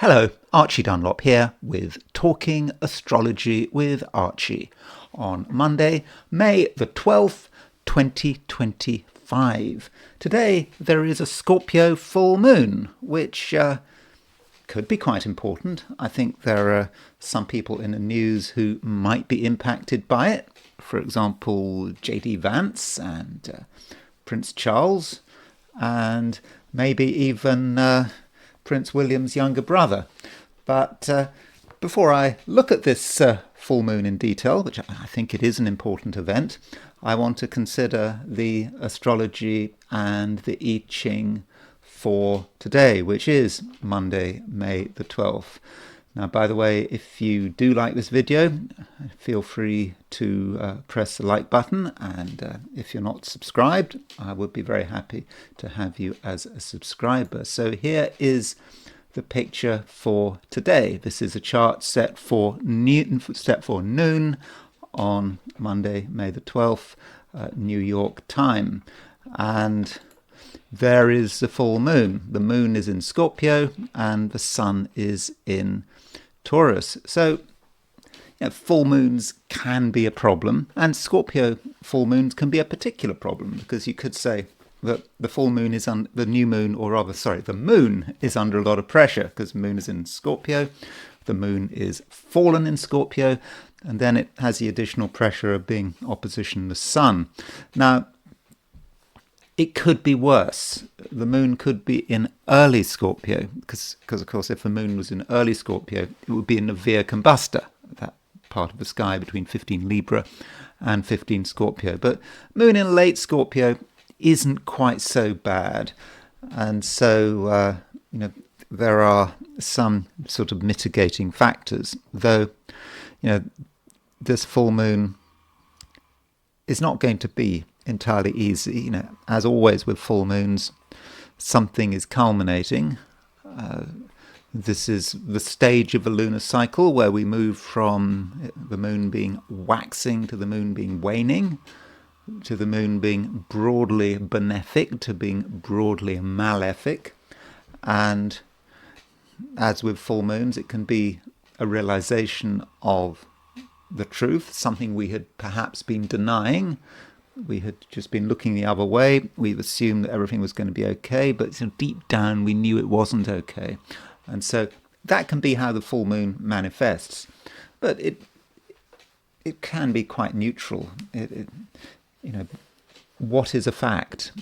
Hello, Archie Dunlop here with Talking Astrology with Archie on Monday, May the 12th, 2025. Today there is a Scorpio full moon, which could be quite important. I think there are some people in the news who might be impacted by it. For example, JD Vance and Prince Charles, and maybe even Prince William's younger brother. But before I look at this full moon in detail, which I think it is an important event, I want to consider the astrology and the I Ching for today, which is Monday, May the 12th. Now, by the way, if you do like this video, feel free to press the like button, and if you're not subscribed, I would be very happy to have you as a subscriber. So here is the picture for today. This is a chart set for noon on Monday, May the 12th, New York time. And there is the full moon. The moon is in Scorpio and the sun is in Taurus. So full moons can be a problem, and Scorpio full moons can be a particular problem, because you could say that the full moon is the new moon, or rather, sorry, the moon is under a lot of pressure because the moon is in Scorpio. The moon is fallen in Scorpio, and then it has the additional pressure of being opposition the sun. Now, it could be worse. The moon could be in early Scorpio, because of course, if the moon was in early Scorpio, it would be in the Via Combusta, that part of the sky between 15 Libra and 15 Scorpio. But moon in late Scorpio isn't quite so bad. And so, there are some sort of mitigating factors, though, this full moon is not going to be entirely easy. As always with full moons, something is culminating. This is the stage of the lunar cycle where we move from the moon being waxing to the moon being waning, to the moon being broadly benefic to being broadly malefic. And as with full moons, it can be a realization of the truth, something we had perhaps been denying. We had just been looking the other way. We've assumed that everything was going to be okay, but deep down we knew it wasn't okay. And so that can be how the full moon manifests. But it can be quite neutral. What is a fact?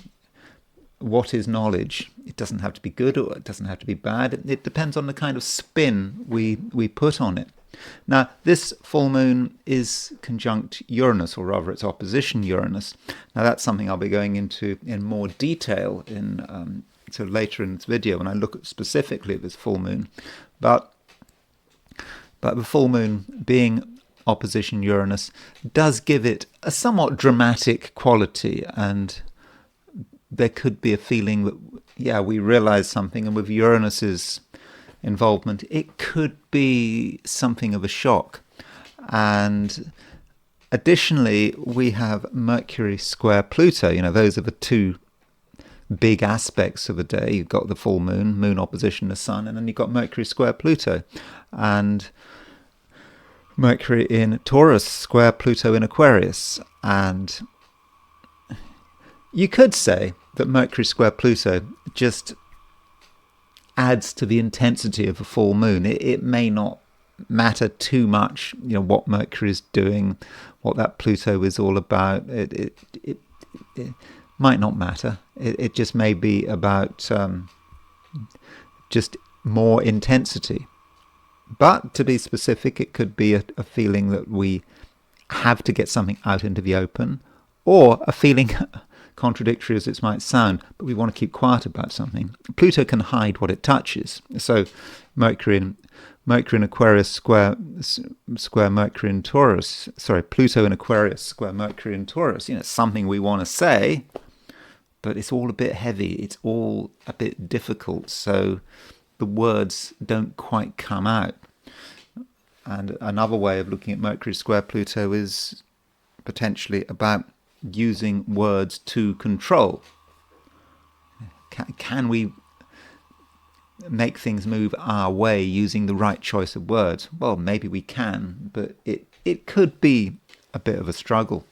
What is knowledge? It doesn't have to be good or it doesn't have to be bad. It depends on the kind of spin we put on it. Now, this full moon is conjunct Uranus, or rather it's opposition Uranus. Now, that's something I'll be going into in more detail later in this video when I look at specifically at this full moon. But the full moon being opposition Uranus does give it a somewhat dramatic quality, and there could be a feeling that, we realize something, and with Uranus's involvement, it could be something of a shock. And additionally, we have Mercury square Pluto. Those are the two big aspects of the day. You've got the full moon opposition the sun, and then you've got Mercury square Pluto. And Mercury in Taurus square Pluto in Aquarius. And you could say that Mercury square Pluto just adds to the intensity of a full moon. It may not matter too much, what Mercury is doing, what that Pluto is all about. It might not matter. It just may be about just more intensity. But to be specific, it could be a feeling that we have to get something out into the open, or a feeling, contradictory as it might sound, but we want to keep quiet about something. Pluto can hide what it touches. So Mercury in Aquarius square Mercury in Taurus. Sorry, Pluto in Aquarius square Mercury in Taurus. Something we want to say, but it's all a bit heavy. It's all a bit difficult. So the words don't quite come out. And another way of looking at Mercury square Pluto is potentially about using words to control. Can we make things move our way using the right choice of words. Well, maybe we can, but it could be a bit of a struggle.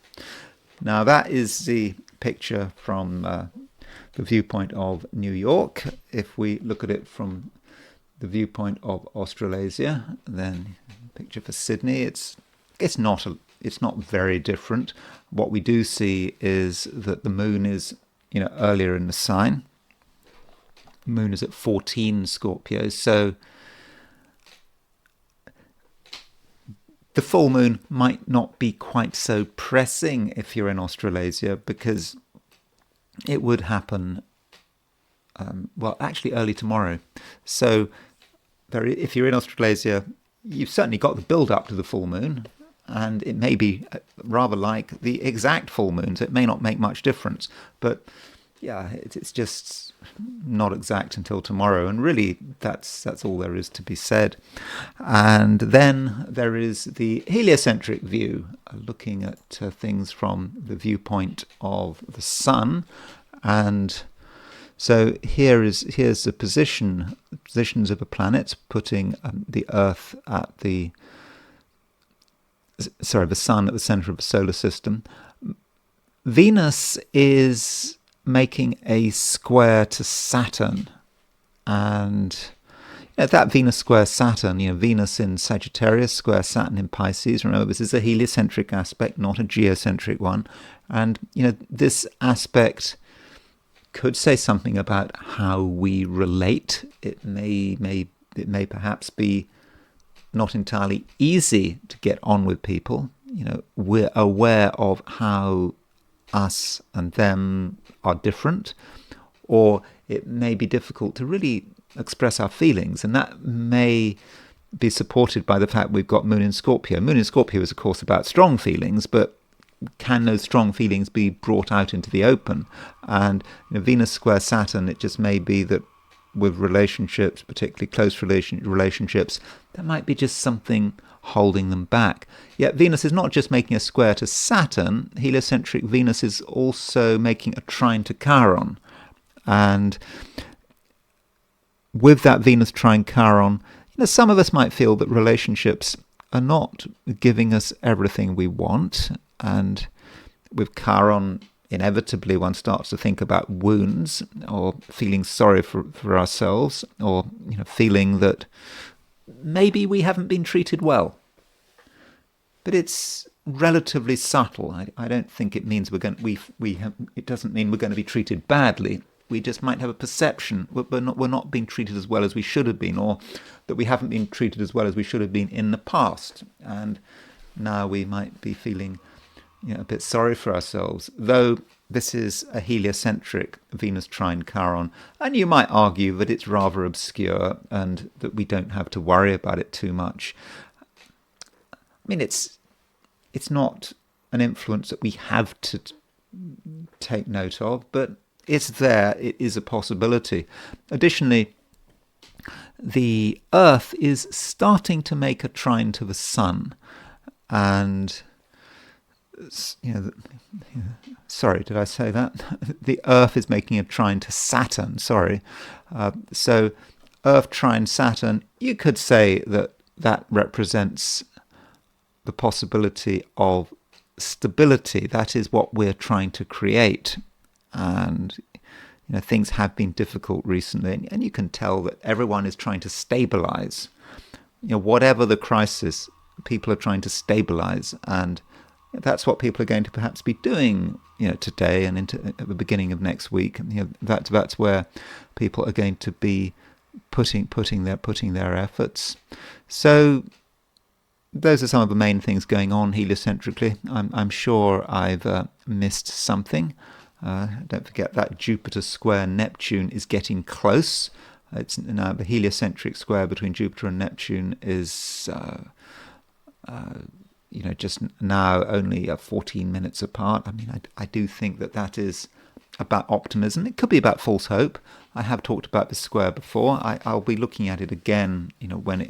Now, that is the picture from the viewpoint of New York. If we look at it from the viewpoint of Australasia, then picture for Sydney, it's not very different. What we do see is that the moon is earlier in the sign. The moon is at 14 Scorpio, so the full moon might not be quite so pressing if you're in Australasia, because it would happen, actually early tomorrow. So if you're in Australasia, you've certainly got the build-up to the full moon, and it may be rather like the exact full moon, so it may not make much difference. But yeah, it's just not exact until tomorrow, and really that's all there is to be said. And then there is the heliocentric view, looking at things from the viewpoint of the sun. And so here's the positions of the planets, putting the Earth at the sun at the center of the solar system. Venus is making a square to Saturn, and that Venus square Saturn, Venus in Sagittarius square Saturn in Pisces. Remember, this is a heliocentric aspect, not a geocentric one. And this aspect could say something about how we relate. It may perhaps be not entirely easy to get on with people. We're aware of how us and them are different, or it may be difficult to really express our feelings, and that may be supported by the fact we've got Moon in Scorpio. Moon in Scorpio is, of course, about strong feelings, but can those strong feelings be brought out into the open? And Venus square Saturn, it just may be that with relationships, particularly close relationships, there might be just something holding them back. Yet Venus is not just making a square to Saturn. Heliocentric Venus is also making a trine to Chiron. And with that Venus trine Chiron, some of us might feel that relationships are not giving us everything we want. And with Chiron, inevitably one starts to think about wounds, or feeling sorry for ourselves, or feeling that maybe we haven't been treated well. But it's relatively subtle. I don't think it means it doesn't mean we're going to be treated badly. We just might have a perception we're not being treated as well as we should have been, or that we haven't been treated as well as we should have been in the past. And now we might be feeling a bit sorry for ourselves, though this is a heliocentric Venus trine Chiron, and you might argue that it's rather obscure and that we don't have to worry about it too much. I mean, it's not an influence that we have to take note of, but it's there. It is a possibility. Additionally, the Earth is starting to make a trine to the Sun, and sorry, did I say that? The Earth is making a trine to Saturn, sorry. So Earth trine Saturn, you could say that represents the possibility of stability. That is what we're trying to create. And things have been difficult recently, and you can tell that everyone is trying to stabilize. Whatever the crisis, people are trying to stabilize, and that's what people are going to perhaps be doing, today and at the beginning of next week. That's where people are going to be putting their efforts. So those are some of the main things going on heliocentrically. I'm sure I've missed something. Don't forget that Jupiter square Neptune is getting close. It's now the heliocentric square between Jupiter and Neptune is just now only 14 minutes apart. I mean, I do think that is about optimism. It could be about false hope. I have talked about the square before. I'll be looking at it again, when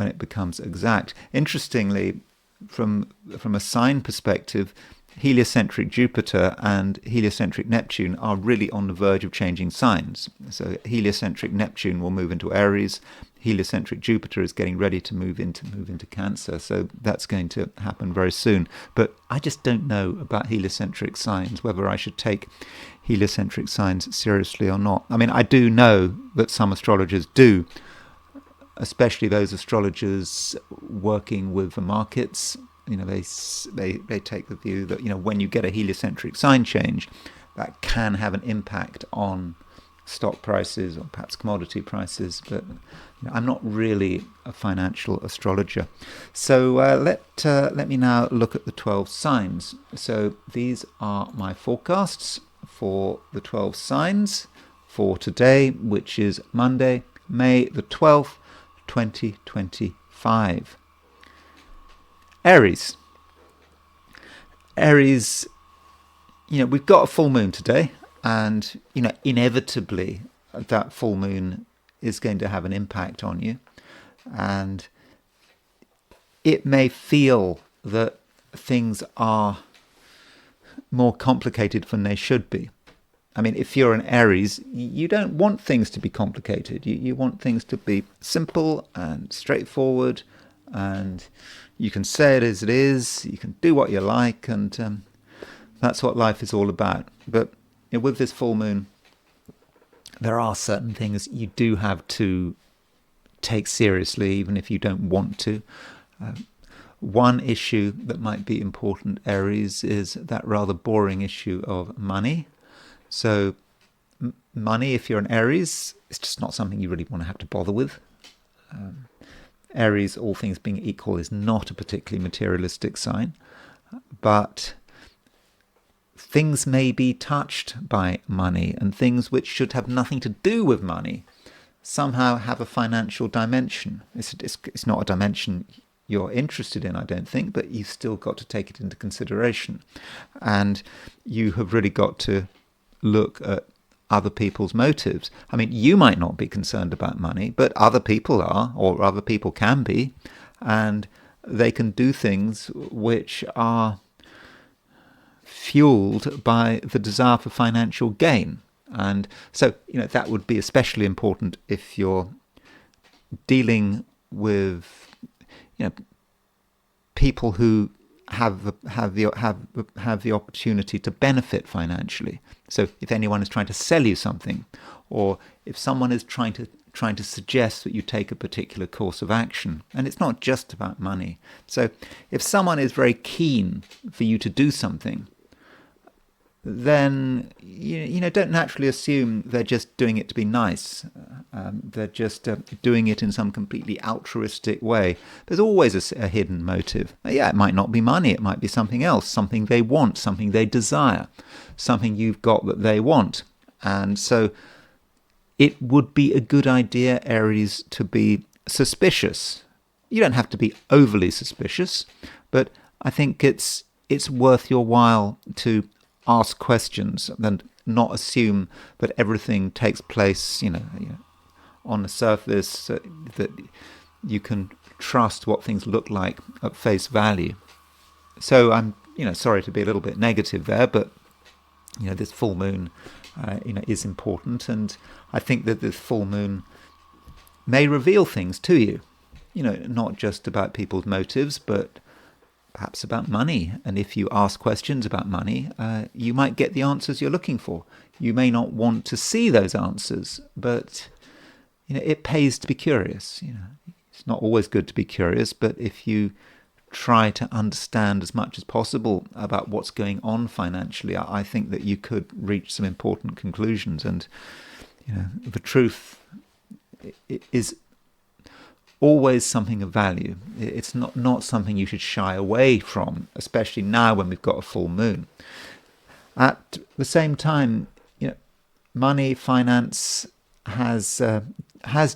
it becomes exact. Interestingly, from a sign perspective, heliocentric Jupiter and heliocentric Neptune are really on the verge of changing signs. So heliocentric Neptune will move into Aries. Heliocentric Jupiter is getting ready to move into Cancer. So that's going to happen very soon. But I just don't know about heliocentric signs, whether I should take heliocentric signs seriously or not. I mean, I do know that some astrologers do, especially those astrologers working with the markets. They take the view that, when you get a heliocentric sign change, that can have an impact on stock prices or perhaps commodity prices. But I'm not really a financial astrologer. So let me now look at the 12 signs. So these are my forecasts for the 12 signs for today, which is Monday, May the 12th, 2025. Aries. Aries, we've got a full moon today, and, inevitably that full moon is going to have an impact on you. And it may feel that things are more complicated than they should be. I mean, if you're an Aries, you don't want things to be complicated. You want things to be simple and straightforward, and you can say it as it is, you can do what you like, and that's what life is all about. But with this full moon, there are certain things you do have to take seriously, even if you don't want to. One issue that might be important, Aries, is that rather boring issue of money. So money, if you're an Aries, it's just not something you really want to have to bother with. Aries, all things being equal, is not a particularly materialistic sign, but things may be touched by money, and things which should have nothing to do with money somehow have a financial dimension. It's not a dimension you're interested in, I don't think, but you've still got to take it into consideration. And you have really got to look at other people's motives. I mean, you might not be concerned about money, but other people are, or other people can be, and they can do things which are fueled by the desire for financial gain. And so, that would be especially important if you're dealing with, people who have the opportunity to benefit financially. So if anyone is trying to sell you something, or if someone is trying to suggest that you take a particular course of action, and it's not just about money. So if someone is very keen for you to do something, then don't naturally assume they're just doing it to be nice. They're just doing it in some completely altruistic way. There's always a hidden motive. Yeah, it might not be money. It might be something else, something they want, something they desire, something you've got that they want. And so it would be a good idea, Aries, to be suspicious. You don't have to be overly suspicious, but I think it's worth your while to ask questions and not assume that everything takes place, on the surface, that you can trust what things look like at face value. So I'm, sorry to be a little bit negative there, but this full moon, is important, and I think that this full moon may reveal things to you, not just about people's motives, but perhaps about money. And if you ask questions about money, you might get the answers you're looking for. You may not want to see those answers, but it pays to be curious. It's not always good to be curious, but if you try to understand as much as possible about what's going on financially, I think that you could reach some important conclusions. And the truth is always something of value. It's not something you should shy away from, especially now when we've got a full moon. At the same time, money, finance has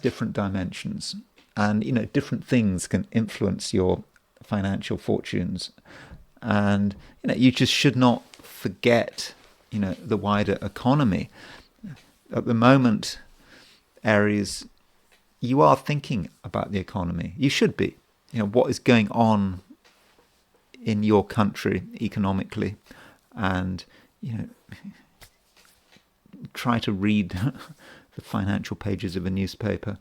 different dimensions, and different things can influence your financial fortunes, and you just should not forget the wider economy. At the moment, Aries, you are thinking about the economy. You should be. What is going on in your country economically, and try to read the financial pages of a newspaper.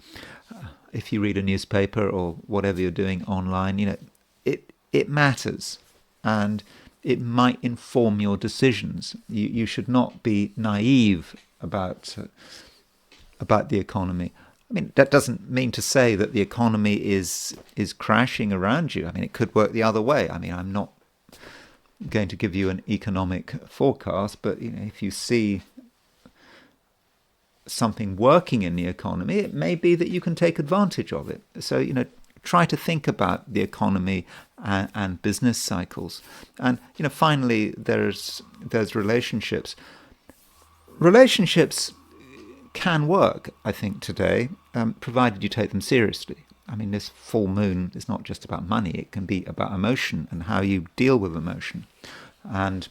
If you read a newspaper or whatever you're doing online, it matters, and it might inform your decisions. You should not be naive about the economy. I mean, that doesn't mean to say that the economy is crashing around you. I mean, it could work the other way. I mean, I'm not going to give you an economic forecast, but if you see something working in the economy, it may be that you can take advantage of it. So, try to think about the economy and business cycles. And, finally, there's relationships. Relationships can work, I think, today, provided you take them seriously. I mean, this full moon is not just about money. It can be about emotion and how you deal with emotion. And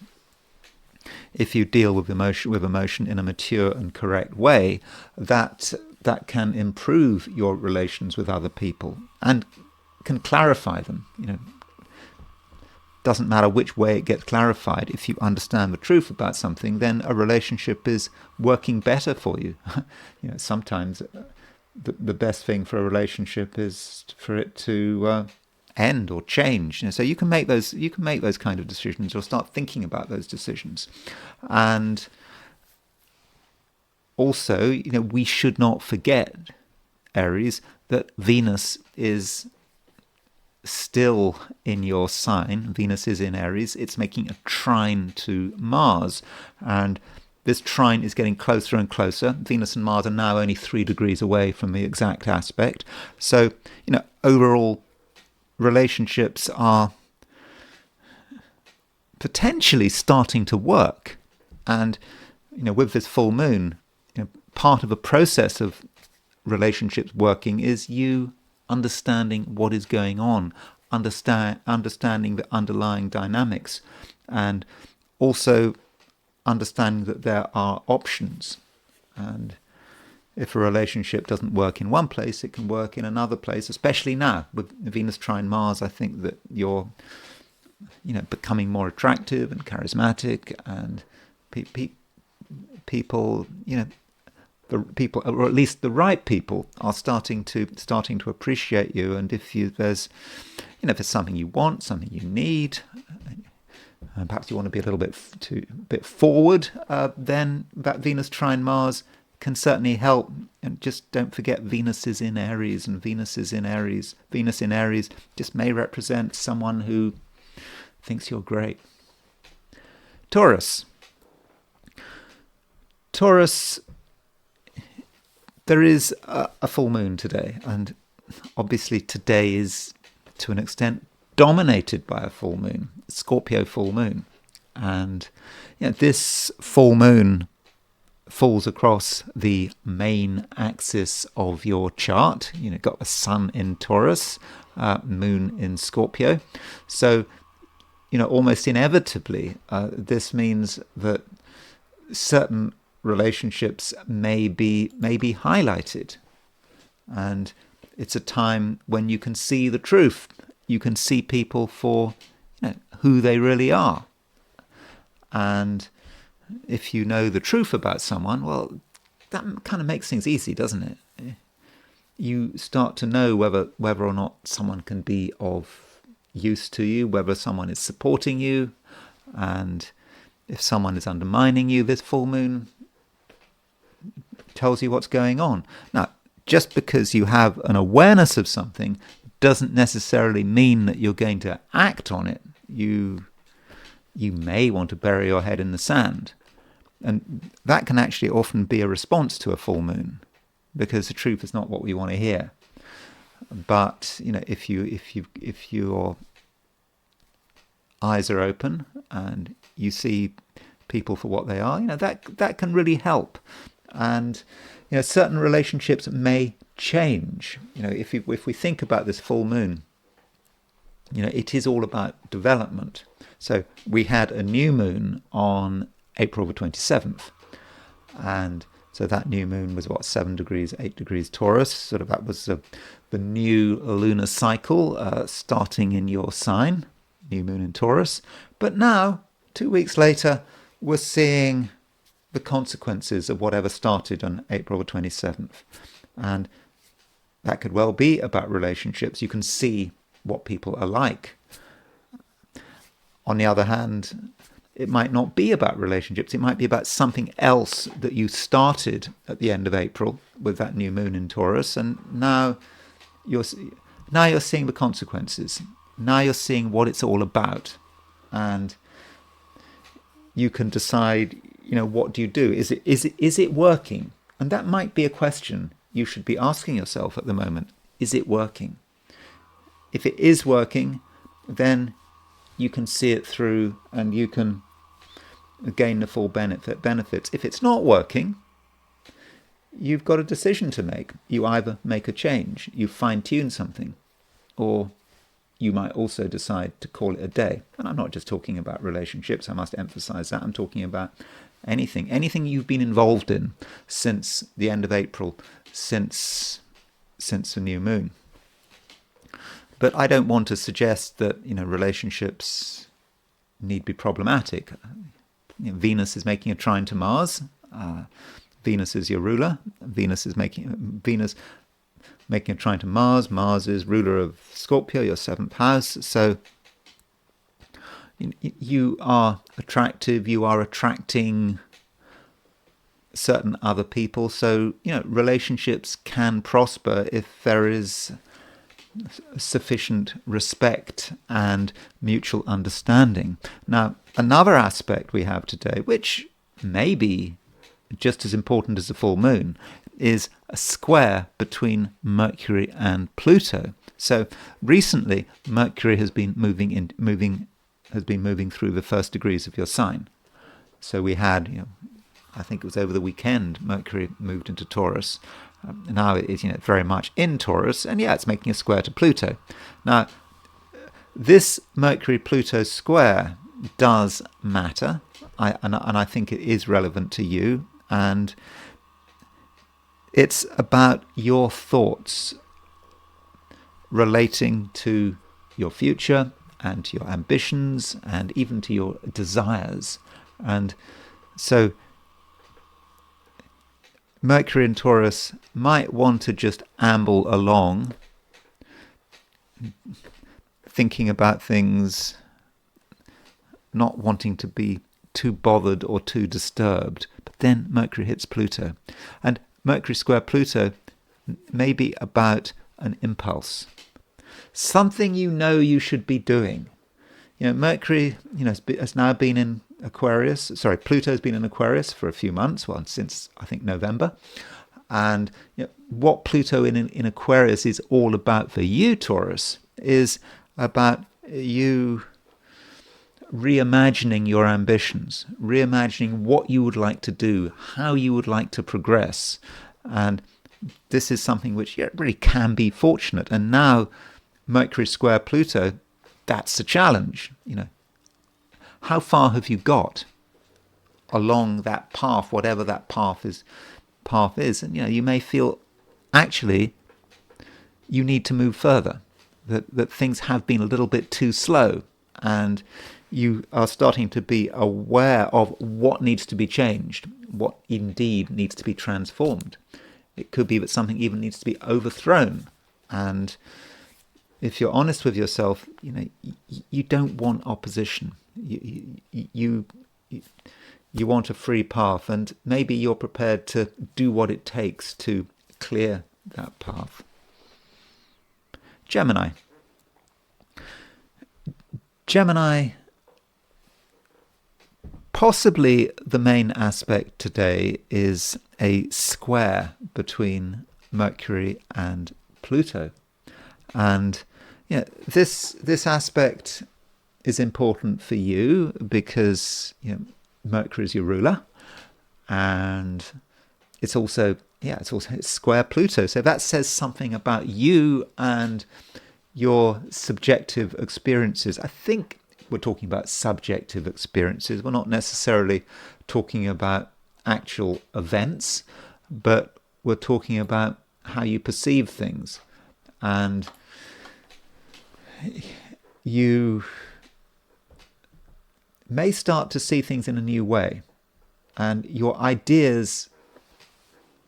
if you deal with emotion in a mature and correct way, that can improve your relations with other people and can clarify them. Doesn't matter which way it gets clarified. If you understand the truth about something, then a relationship is working better for you. Sometimes the best thing for a relationship is for it to end or change. So you can make those kind of decisions, or start thinking about those decisions. And also, we should not forget, Aries, that Venus is still in your sign. Venus is in Aries. It's making a trine to Mars, and this trine is getting closer and closer. Venus and Mars are now only 3 degrees away from the exact aspect. So, overall relationships are potentially starting to work. And, with this full moon, part of a process of relationships working is you understanding what is going on, understanding the underlying dynamics, and also understanding that there are options. And if a relationship doesn't work in one place, it can work in another place, especially now with Venus trine Mars. I think that you're becoming more attractive and charismatic, and people, the people, or at least the right people, are starting to appreciate you. And if there's something you want, something you need, and perhaps you want to be a little bit forward, then that Venus trine Mars can certainly help. And just don't forget, Venus is in Aries, and Venus in Aries just may represent someone who thinks you're great. Taurus, there is a full moon today, and obviously today is to an extent dominated by a full moon, Scorpio full moon. And this full moon falls across the main axis of your chart. Got the sun in Taurus, moon in Scorpio. So, almost inevitably, this means that certain relationships may be highlighted. And it's a time when you can see the truth. You can see people for who they really are. And if you know the truth about someone, well, that kind of makes things easy, doesn't it? You start to know whether or not someone can be of use to you, whether someone is supporting you, and if someone is undermining you. This full moon tells you what's going on. Now, just because you have an awareness of something doesn't necessarily mean that you're going to act on it. You may want to bury your head in the sand. And that can actually often be a response to a full moon, because the truth is not what we want to hear. But if your eyes are open and you see people for what they are, that can really help. And certain relationships may change. If we think about this full moon, it is all about development. So we had a new moon on April the 27th, and so that new moon was 7 degrees, 8 degrees Taurus. That was the new lunar cycle starting in your sign, new moon in Taurus. But now, 2 weeks later, we're seeing the consequences of whatever started on April the 27th. And that could well be about relationships. You can see what people are like. On the other hand, it might not be about relationships. It might be about something else that you started at the end of April with that new moon in Taurus, and now you're seeing the consequences. Now you're seeing what it's all about, and you can decide, what do you do? Is it working? And that might be a question you should be asking yourself at the moment. Is it working? If it is working, then you can see it through and you can gain the full benefits. If it's not working, you've got a decision to make. You either make a change, you fine-tune something, or you might also decide to call it a day. And I'm not just talking about relationships, I must emphasize that. I'm talking about anything you've been involved in since the end of April, since the new moon. But I don't want to suggest that relationships need be problematic. Venus is making a trine to Mars. Venus is your ruler. Venus making a trine to Mars. Mars is ruler of Scorpio, your 7th house. So you are attractive. You are attracting certain other people. So relationships can prosper if there is sufficient respect and mutual understanding. Now, another aspect we have today, which may be just as important as the full moon, is a square between Mercury and Pluto. So recently, Mercury has been moving through the first degrees of your sign. So we had, I think it was over the weekend, Mercury moved into Taurus. Now it is very much in Taurus, and it's making a square to Pluto. Now, this Mercury-Pluto square does matter, and I think it is relevant to you, and it's about your thoughts relating to your future and to your ambitions and even to your desires. And so Mercury in Taurus might want to just amble along, thinking about things, not wanting to be too bothered or too disturbed. But then Mercury hits Pluto. And Mercury square Pluto may be about an impulse. Something you should be doing. Mercury has now been in Aquarius. Pluto's been in Aquarius for a few months, since I think November. And what Pluto in Aquarius is all about for you, Taurus, is about you reimagining your ambitions, reimagining what you would like to do, how you would like to progress. And this is something which really can be fortunate. And now Mercury square Pluto, that's the challenge. How far have you got along that path, whatever that path is? And you may feel actually you need to move further, that things have been a little bit too slow, and you are starting to be aware of what needs to be changed, what indeed needs to be transformed. It could be that something even needs to be overthrown. And if you're honest with yourself, you don't want opposition. You want a free path, and maybe you're prepared to do what it takes to clear that path. Gemini, possibly the main aspect today is a square between Mercury and Pluto. And this aspect is important for you because Mercury is your ruler, and it's also square Pluto. So that says something about you and your subjective experiences. I think we're talking about subjective experiences. We're not necessarily talking about actual events, but we're talking about how you perceive things. And you may start to see things in a new way, and your ideas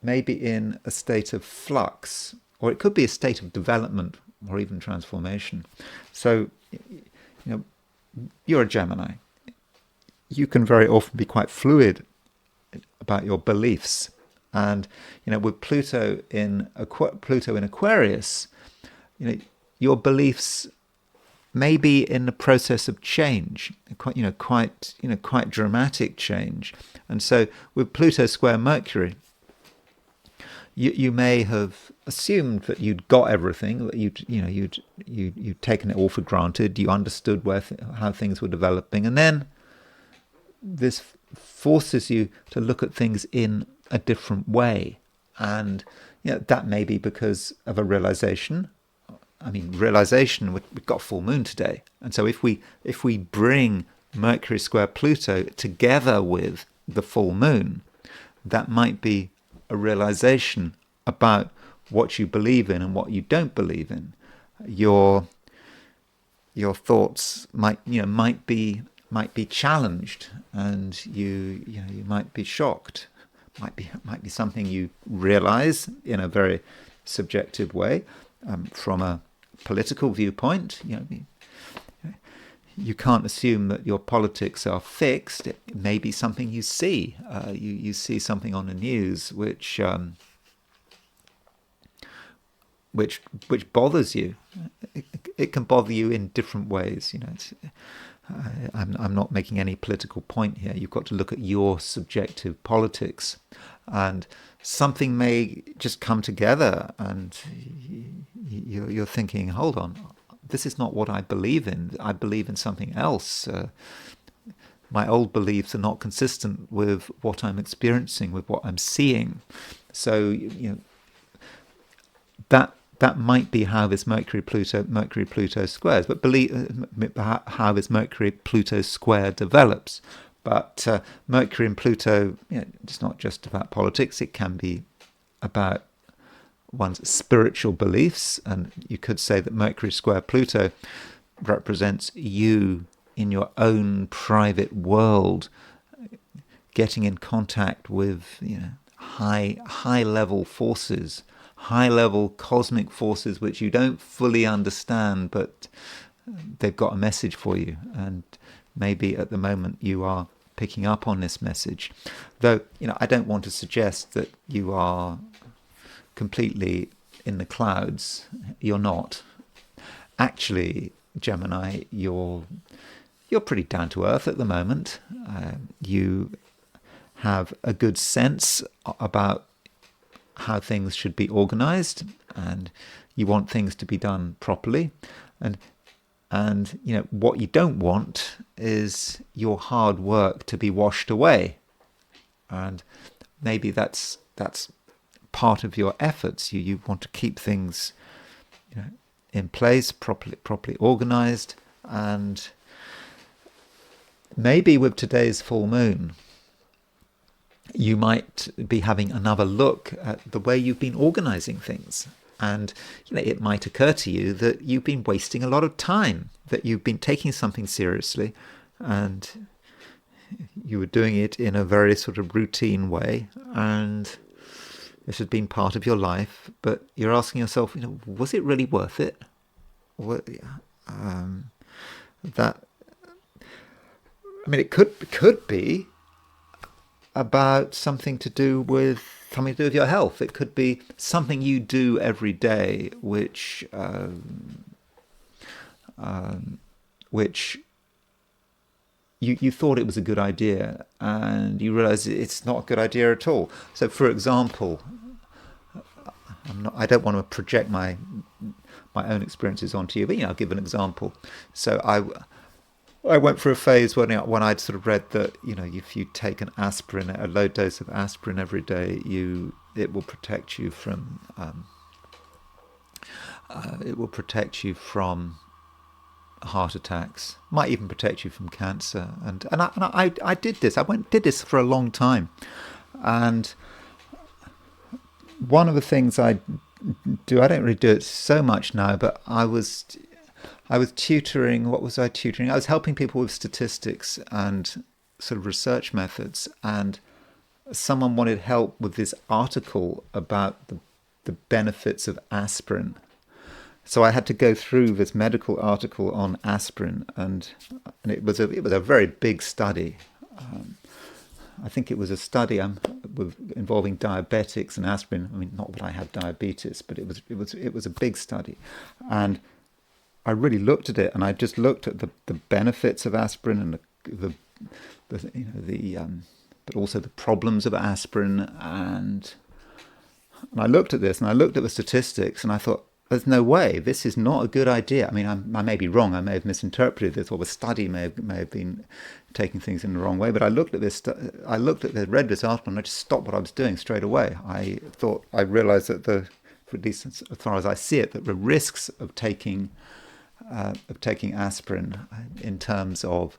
may be in a state of flux, or it could be a state of development or even transformation. So, you're a Gemini. You can very often be quite fluid about your beliefs, and with Pluto in Aquarius, your beliefs may be in the process of change, quite dramatic change. And so with Pluto square Mercury, you may have assumed that you'd got everything, that you'd taken it all for granted, you understood how things were developing, and then this forces you to look at things in a different way. And that may be because of a realization. We've got full moon today, and so if we bring Mercury square Pluto together with the full moon, that might be a realization about what you believe in and what you don't believe in. Your thoughts might be challenged, and you might be shocked. Might be something you realize in a very subjective way. From a political viewpoint, you can't assume that your politics are fixed. It may be something you see. You see something on the news which bothers you. It can bother you in different ways. I'm not making any political point here. You've got to look at your subjective politics, and something may just come together, and you're thinking, hold on, this is not what I believe in. I believe in something else. My old beliefs are not consistent with what I'm experiencing, with what I'm seeing. So that might be how this Mercury Pluto squares, but how this Mercury Pluto square develops. But Mercury and Pluto, it's not just about politics. It can be about one's spiritual beliefs, and you could say that Mercury square Pluto represents you in your own private world, getting in contact with high level forces, high level cosmic forces which you don't fully understand, but they've got a message for you, and maybe at the moment you are picking up on this message. Though I don't want to suggest that you are completely in the clouds. You're not. Actually, Gemini, you're pretty down to earth at the moment. You have a good sense about how things should be organized, and you want things to be done properly. And what you don't want is your hard work to be washed away. And maybe that's part of your efforts. You want to keep things in place, properly organized. And maybe with today's full moon, you might be having another look at the way you've been organizing things. And it might occur to you that you've been wasting a lot of time, that you've been taking something seriously, and you were doing it in a very sort of routine way, and this has been part of your life. But you're asking yourself, was it really worth it? It could be about something to do with your health. It could be something you do every day, which you thought it was a good idea, and you realize it's not a good idea at all. So, for example, I don't want to project my own experiences onto you, but I'll give an example. So I went through a phase when I'd sort of read that if you take a low dose of aspirin every day, it will protect you from heart attacks. Might even protect you from cancer. And I did this. Did this for a long time. And one of the things I do, I don't really do it so much now, but I was I was tutoring. What was I tutoring? I was helping people with statistics and sort of research methods, and someone wanted help with this article about the benefits of aspirin. So I had to go through this medical article on aspirin, and it was a very big study. I think it was a study involving diabetics and aspirin. I mean, not that I have diabetes, but it was a big study, and I really looked at it, and I just looked at the benefits of aspirin and but also the problems of aspirin, and I looked at this, and I looked at the statistics, and I thought, there's no way, this is not a good idea. I mean, I may be wrong, I may have misinterpreted this, or the study may have been taking things in the wrong way, but I looked at this, read this article, and I just stopped what I was doing straight away. I realized that at least as far as I see it, that the risks of taking aspirin in terms of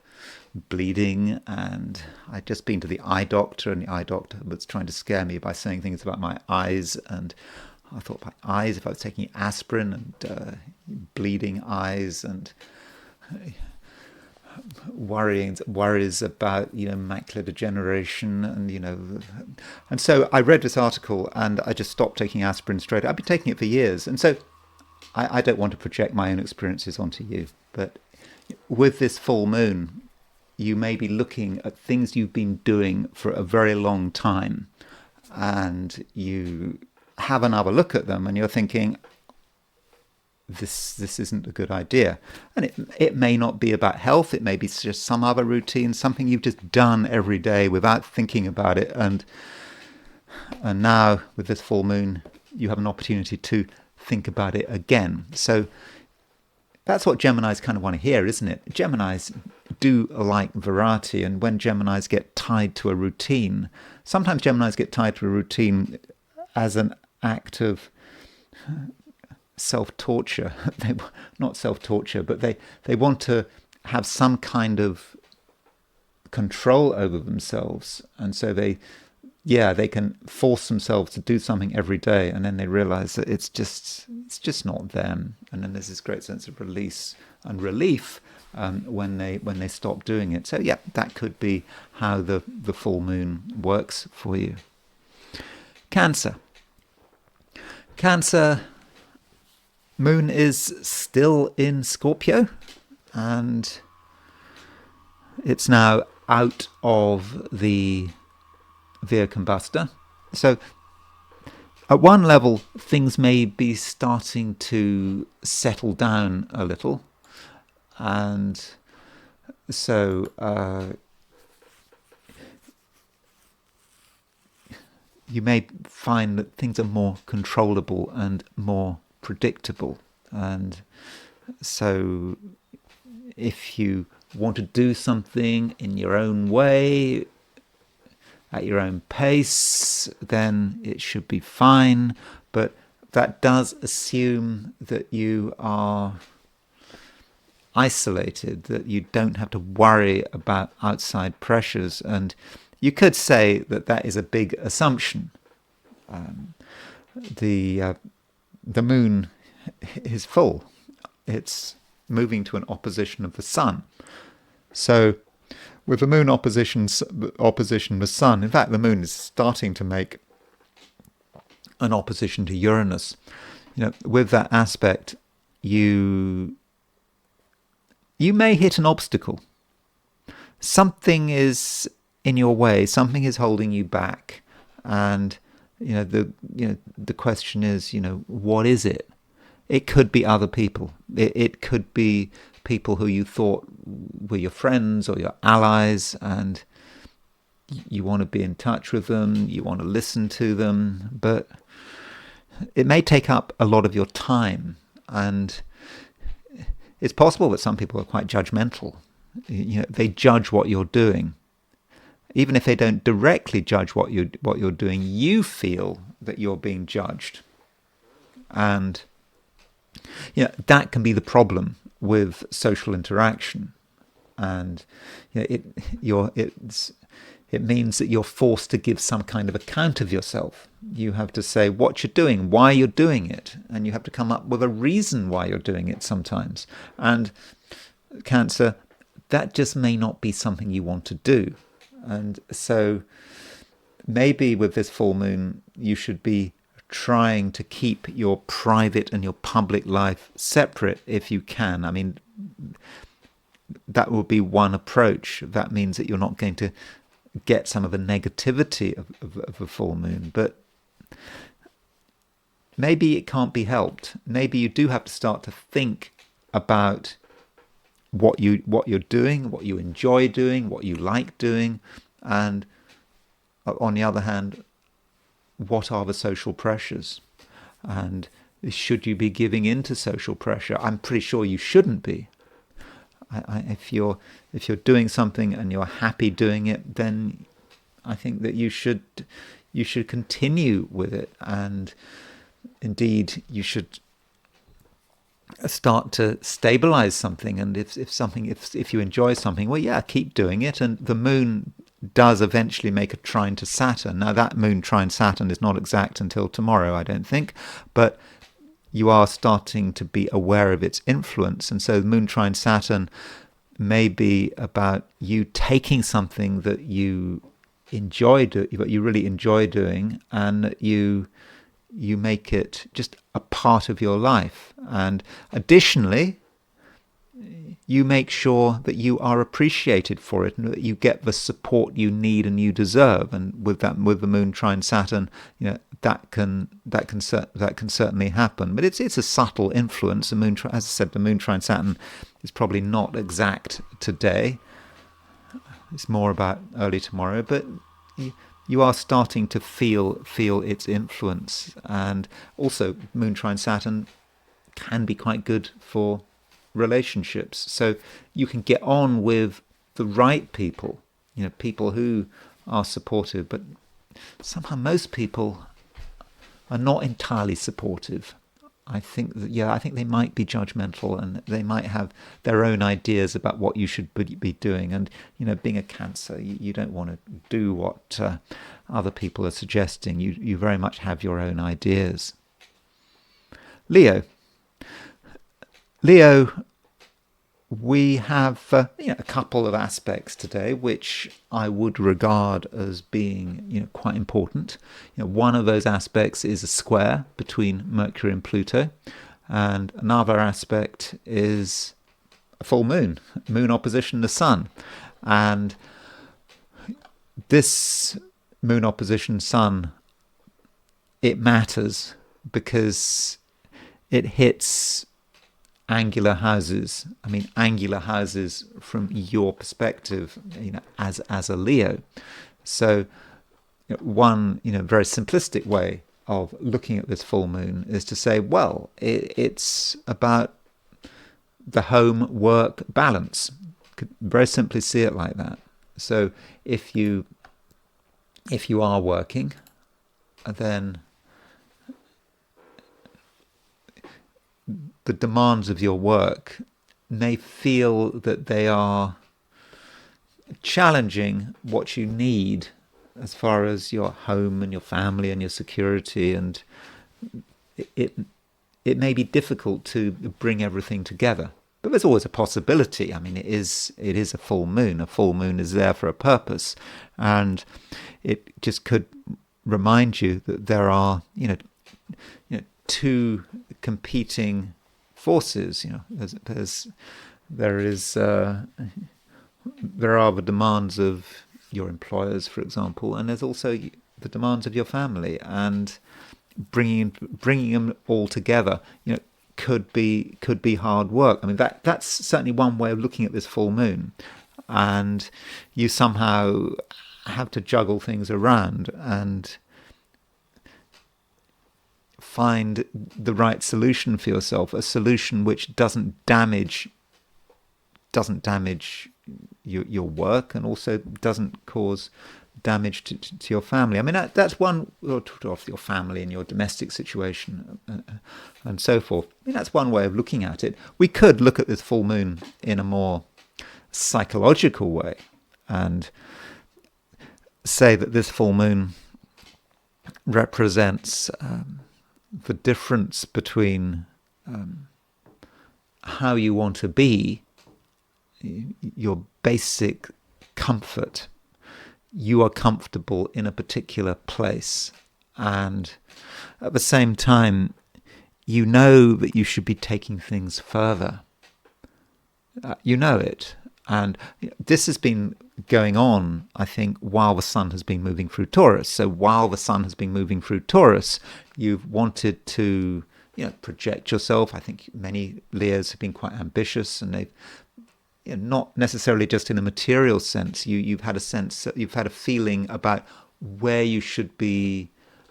bleeding, and I'd just been to the eye doctor, and the eye doctor was trying to scare me by saying things about my eyes, and I thought, my eyes, if I was taking aspirin, and bleeding eyes, and worries about macular degeneration, and so I read this article, and I just stopped taking aspirin straight. I've been taking it for years, and so I don't want to project my own experiences onto you, but with this full moon, you may be looking at things you've been doing for a very long time, and you have another look at them, and you're thinking, this isn't a good idea. And it may not be about health, it may be just some other routine, something you've just done every day without thinking about it, and now with this full moon, you have an opportunity to think about it again. So that's what Geminis kind of want to hear, isn't it? Geminis do like variety, and when Geminis get tied to a routine, sometimes Geminis get tied to a routine as an act of self-torture. Not self-torture, but they want to have some kind of control over themselves, and so they can force themselves to do something every day, and then they realize that it's just not them, and then there's this great sense of release and relief when they stop doing it. So that could be how the full moon works for you. Cancer, moon is still in Scorpio, and it's now out of the Via Combustor. So at one level, things may be starting to settle down a little, and so you may find that things are more controllable and more predictable. And so if you want to do something in your own way, at your own pace, then it should be fine. But that does assume that you are isolated, that you don't have to worry about outside pressures. And you could say that is a big assumption. The moon is full. It's moving to an opposition of the sun. So with the moon opposition the sun, in fact, the moon is starting to make an opposition to Uranus. With that aspect, you may hit an obstacle. Something is in your way. Something is holding you back, and the question is, what is it? It could be other people. It could be people who you thought were your friends or your allies, and you want to be in touch with them, you want to listen to them, but it may take up a lot of your time. And it's possible that some people are quite judgmental. They judge what you're doing. Even if they don't directly judge what you're doing, you feel that you're being judged. And that can be the problem with social interaction. And It means that you're forced to give some kind of account of yourself. You have to say what you're doing, why you're doing it, and you have to come up with a reason why you're doing it sometimes. And Cancer, that just may not be something you want to do. And so maybe with this full moon, you should be trying to keep your private and your public life separate if you can. I mean, that would be one approach. That means that you're not going to get some of the negativity of a full moon, but maybe it can't be helped. Maybe you do have to start to think about what you're doing, what you enjoy doing, what you like doing, and on the other hand, what are the social pressures, and should you be giving in to social pressure? I'm pretty sure you shouldn't be. If you're doing something and you're happy doing it, then I think that you should continue with it, and indeed you should start to stabilize something. And if you enjoy something, well, yeah, keep doing it. And the moon does eventually make a trine to Saturn. Now that moon trine Saturn is not exact until tomorrow, I don't think, but you are starting to be aware of its influence. And so the moon trine Saturn may be about you taking something that you what you really enjoy doing, and you make it just a part of your life. And additionally, you make sure that you are appreciated for it and that you get the support you need and you deserve. And with the moon trine Saturn, that can certainly happen. But it's a subtle influence. As I said, the moon trine Saturn is probably not exact today. It's more about early tomorrow, but you are starting to feel its influence. And also, moon trine Saturn can be quite good for relationships. So you can get on with the right people, people who are supportive, but somehow most people are not entirely supportive. I think they might be judgmental, and they might have their own ideas about what you should be doing. And being a Cancer, you don't want to do what other people are suggesting. You very much have your own ideas. Leo, we have a couple of aspects today which I would regard as being quite important. One of those aspects is a square between Mercury and Pluto, and another aspect is a full moon opposition the Sun. And this moon opposition Sun, it matters because it hits angular houses. I mean, angular houses from your perspective, as a Leo. So one, very simplistic way of looking at this full moon is to say, well, it's about the home-work balance. Could very simply see it like that. So if you are working, then the demands of your work may feel that they are challenging what you need as far as your home and your family and your security, and it may be difficult to bring everything together. But there's always a possibility. I mean, it is a full moon. A full moon is there for a purpose, and it just could remind you that there are two competing forces. There are the demands of your employers, for example, and there's also the demands of your family, and bringing them all together could be hard work. I mean, that's certainly one way of looking at this full moon, and you somehow have to juggle things around and find the right solution for yourself, a solution which doesn't damage your work, and also doesn't cause damage to your family. I mean, that's one, off your family and your domestic situation and so forth. I mean, that's one way of looking at it. We could look at this full moon in a more psychological way, and say that this full moon represents the difference between how you want to be, your basic comfort. You are comfortable in a particular place, and at the same time, you know that you should be taking things further. You know it. And this has been going on, I think, while the sun has been moving through Taurus. So while the sun has been moving through Taurus, you've wanted to, project yourself. I think many Leos have been quite ambitious, and they've, not necessarily just in a material sense. You've had a sense, you've had a feeling about where you should be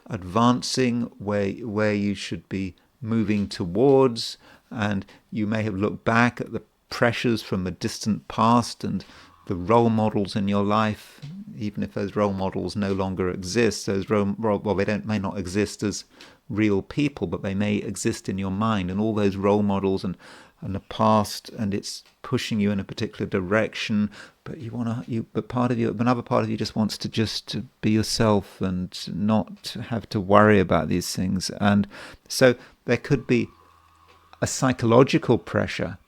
advancing, where you should be moving towards, and you may have looked back at the pressures from a distant past and the role models in your life, even if those role models no longer exist. They may not exist as real people, but they may exist in your mind, and all those role models and the past, and it's pushing you in a particular direction. But another part of you just wants to be yourself and not have to worry about these things. And so there could be a psychological pressure.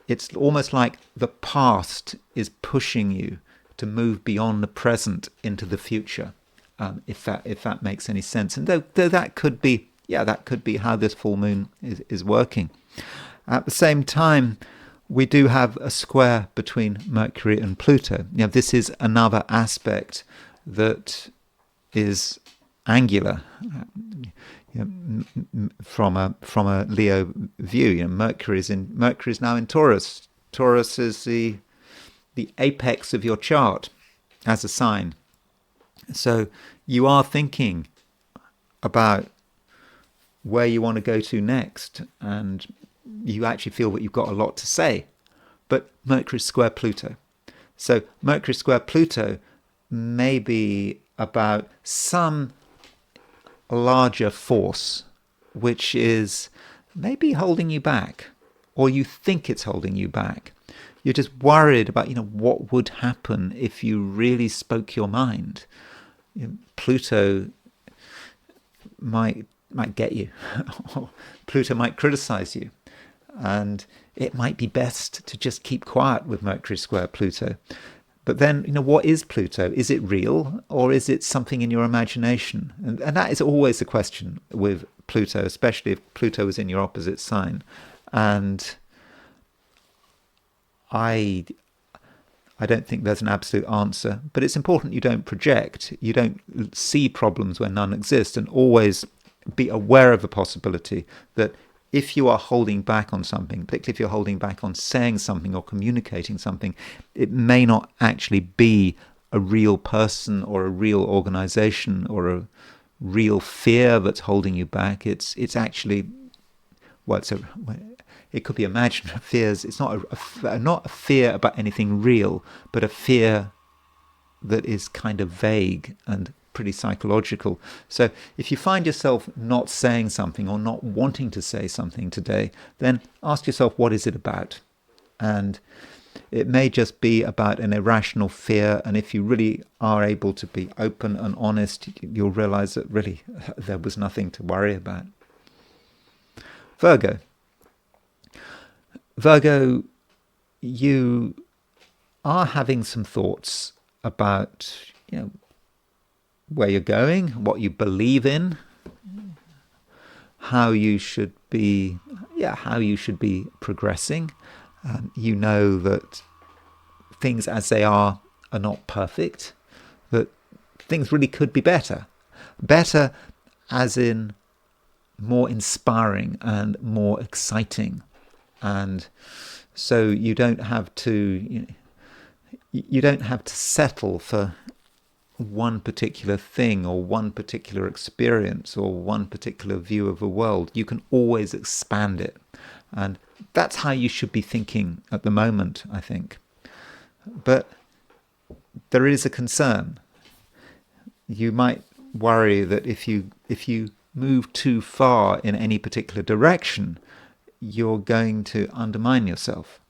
It's almost like the past is pushing you to move beyond the present into the future, if that makes any sense. And though that could be how this full moon is working. At the same time, we do have a square between Mercury and Pluto. This is another aspect that is angular. From a Leo view, Mercury is now in Taurus. Taurus is the apex of your chart as a sign. So you are thinking about where you want to go to next, and you actually feel that you've got a lot to say. But Mercury square Pluto. So Mercury square Pluto may be about some larger force which is maybe holding you back, or you think it's holding you back. You're just worried about what would happen if you really spoke your mind. Pluto might get you. Pluto might criticize you, and it might be best to just keep quiet with Mercury square Pluto. But then, what is Pluto? Is it real, or is it something in your imagination? And that is always the question with Pluto, especially if Pluto is in your opposite sign. And I don't think there's an absolute answer, but it's important you don't project. You don't see problems where none exist, and always be aware of the possibility that if you are holding back on something, particularly if you're holding back on saying something or communicating something, it may not actually be a real person or a real organization or a real fear that's holding you back. It's actually, it could be imaginary fears. It's not a fear about anything real, but a fear that is kind of vague and pretty psychological. So if you find yourself not saying something or not wanting to say something today, then ask yourself, what is it about? And it may just be about an irrational fear, and if you really are able to be open and honest, you'll realize that really there was nothing to worry about. Virgo, you are having some thoughts about where you're going, what you believe in, how you should be progressing. You know that things as they are not perfect, that things really could be better. Better as in more inspiring and more exciting. And so you don't have to settle for one particular thing or one particular experience or one particular view of the world. You can always expand it. And that's how you should be thinking at the moment, I think. But there is a concern. You might worry that if you move too far in any particular direction, you're going to undermine yourself.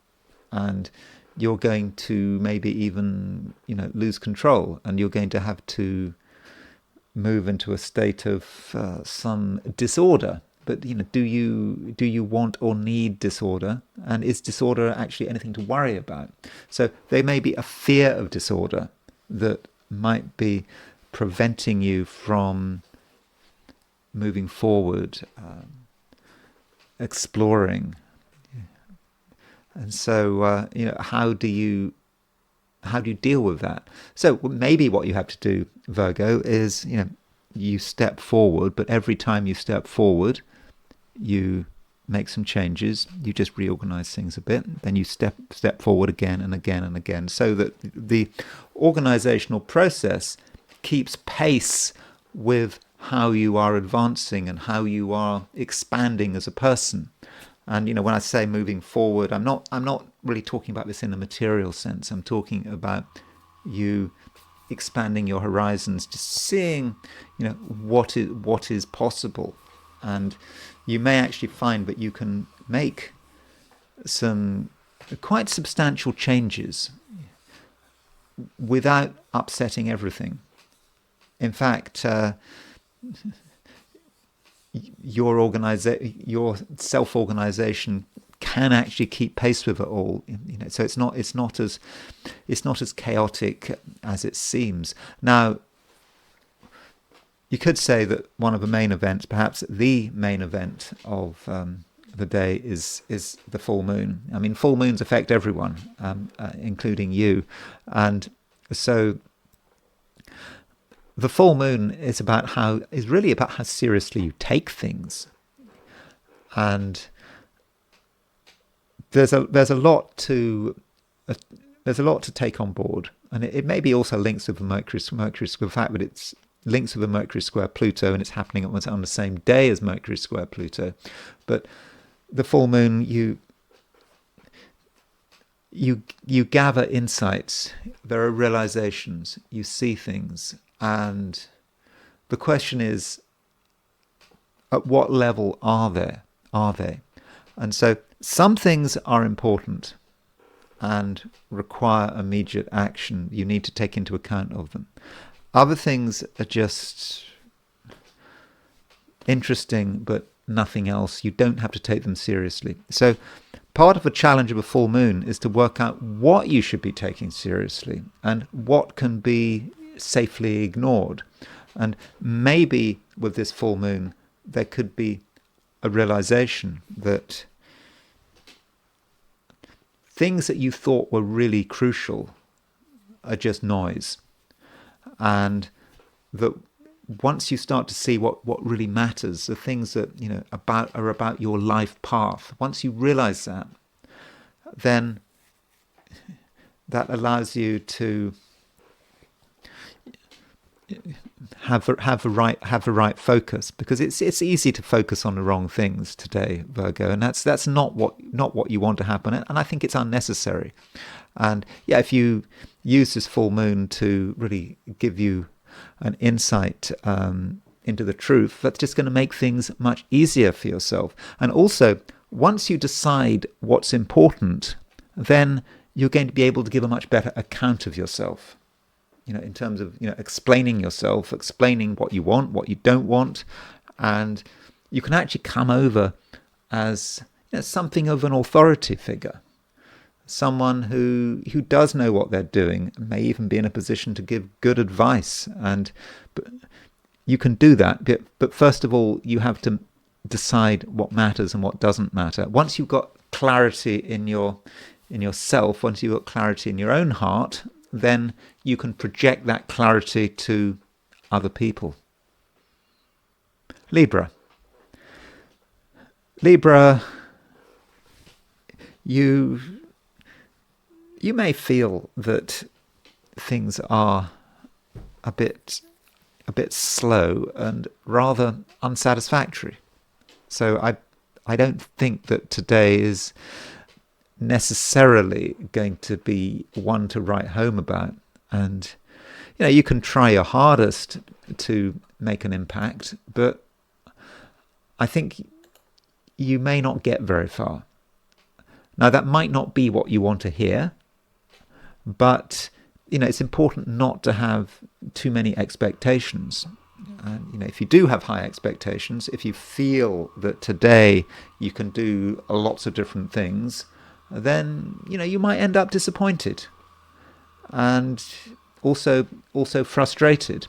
And you're going to maybe even, lose control, and you're going to have to move into a state of some disorder. But do you want or need disorder? And is disorder actually anything to worry about? So there may be a fear of disorder that might be preventing you from moving forward, exploring. And so how do you deal with that? So maybe what you have to do, Virgo, is you step forward, but every time you step forward, you make some changes, you just reorganize things a bit, then you step forward again and again and again, so that the organizational process keeps pace with how you are advancing and how you are expanding as a person. And when I say moving forward, I'm not really talking about this in a material sense. I'm talking about you expanding your horizons, just seeing what is possible. And you may actually find that you can make some quite substantial changes without upsetting everything. In fact, your self-organization can actually keep pace with it all. So it's not as chaotic as it seems. Now, you could say that one of the main events, perhaps the main event of the day, is the full moon. I mean, full moons affect everyone, including you, and so the full moon is really about how seriously you take things, and there's a lot to take on board, and it maybe also links with the Mercury square, the fact that it's links with the Mercury square Pluto, and it's happening on the same day as Mercury square Pluto. But the full moon, you gather insights, there are realizations, you see things, and the question is, at what level are they? And so some things are important and require immediate action. You need to take into account of them. Other things are just interesting, but nothing else. You don't have to take them seriously. So part of the challenge of a full moon is to work out what you should be taking seriously and what can be safely ignored. And maybe with this full moon, there could be a realization that things that you thought were really crucial are just noise. And that once you start to see what really matters, the things that are about your life path, once you realize that, then that allows you to have the right focus, because it's easy to focus on the wrong things today, Virgo, and that's not what you want to happen, and I think it's unnecessary. And if you use this full moon to really give you an insight into the truth, that's just going to make things much easier for yourself. And also, once you decide what's important, then you're going to be able to give a much better account of yourself. In terms of explaining yourself, explaining what you want, what you don't want, and you can actually come over as something of an authority figure. Someone who does know what they're doing, may even be in a position to give good advice, but you can do that. But first of all, you have to decide what matters and what doesn't matter. Once you've got clarity in yourself, once you've got clarity in your own heart, then you can project that clarity to other people. Libra, you may feel that things are a bit slow and rather unsatisfactory. So I don't think that today is necessarily going to be one to write home about. And you can try your hardest to make an impact, but I think you may not get very far. Now, that might not be what you want to hear, But it's important not to have too many expectations. And if you do have high expectations, if you feel that today you can do lots of different things, then you might end up disappointed and also frustrated.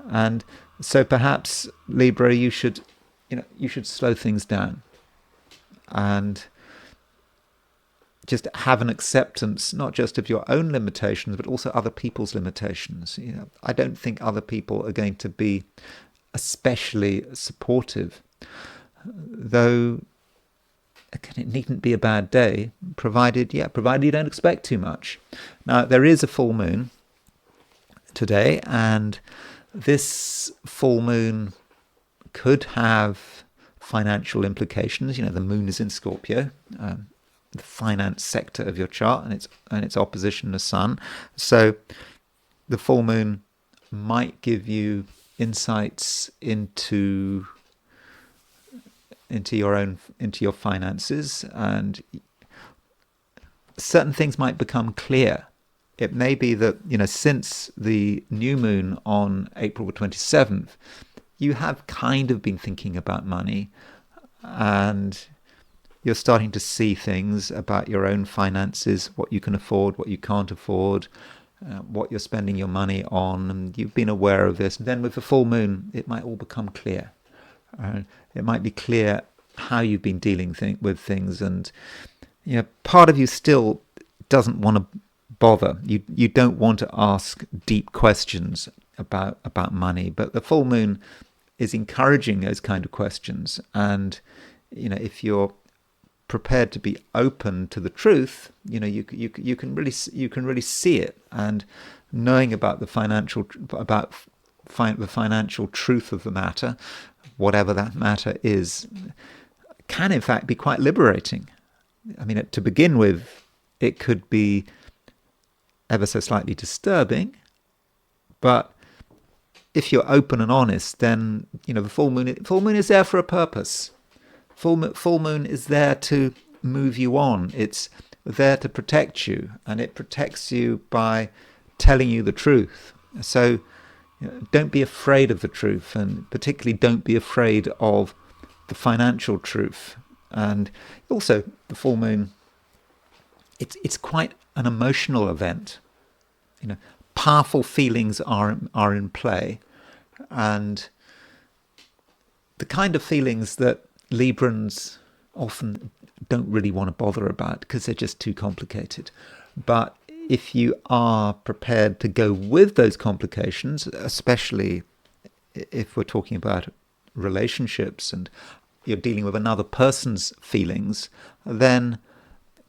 And so perhaps, Libra, you should slow things down and just have an acceptance, not just of your own limitations, but also other people's limitations. I don't think other people are going to be especially supportive, though again, it needn't be a bad day, provided you don't expect too much. Now, there is a full moon today, and this full moon could have financial implications. The moon is in Scorpio, the finance sector of your chart, and its opposition to Sun. So the full moon might give you insights into your finances, and certain things might become clear. It may be that since the new moon on April the 27th, you have kind of been thinking about money, and you're starting to see things about your own finances, what you can afford, what you can't afford, what you're spending your money on, and you've been aware of this. And then with the full moon, it might all become clear. It might be clear how you've been dealing with things, and part of you still doesn't want to bother. You don't want to ask deep questions about money, but the full moon is encouraging those kind of questions. And if you're prepared to be open to the truth, you can really see it. And knowing about the financial truth of the matter, whatever that matter is, can in fact be quite liberating. I mean, to begin with, it could be ever so slightly disturbing, but if you're open and honest, then the full moon is there for a purpose. Full moon is there to move you on. It's there to protect you, and it protects you by telling you the truth. So don't be afraid of the truth, and particularly don't be afraid of the financial truth. And also, the full moon, it's quite an emotional event. Powerful feelings are in play, and the kind of feelings that Librans often don't really want to bother about because they're just too complicated. But if you are prepared to go with those complications, especially if we're talking about relationships and you're dealing with another person's feelings, then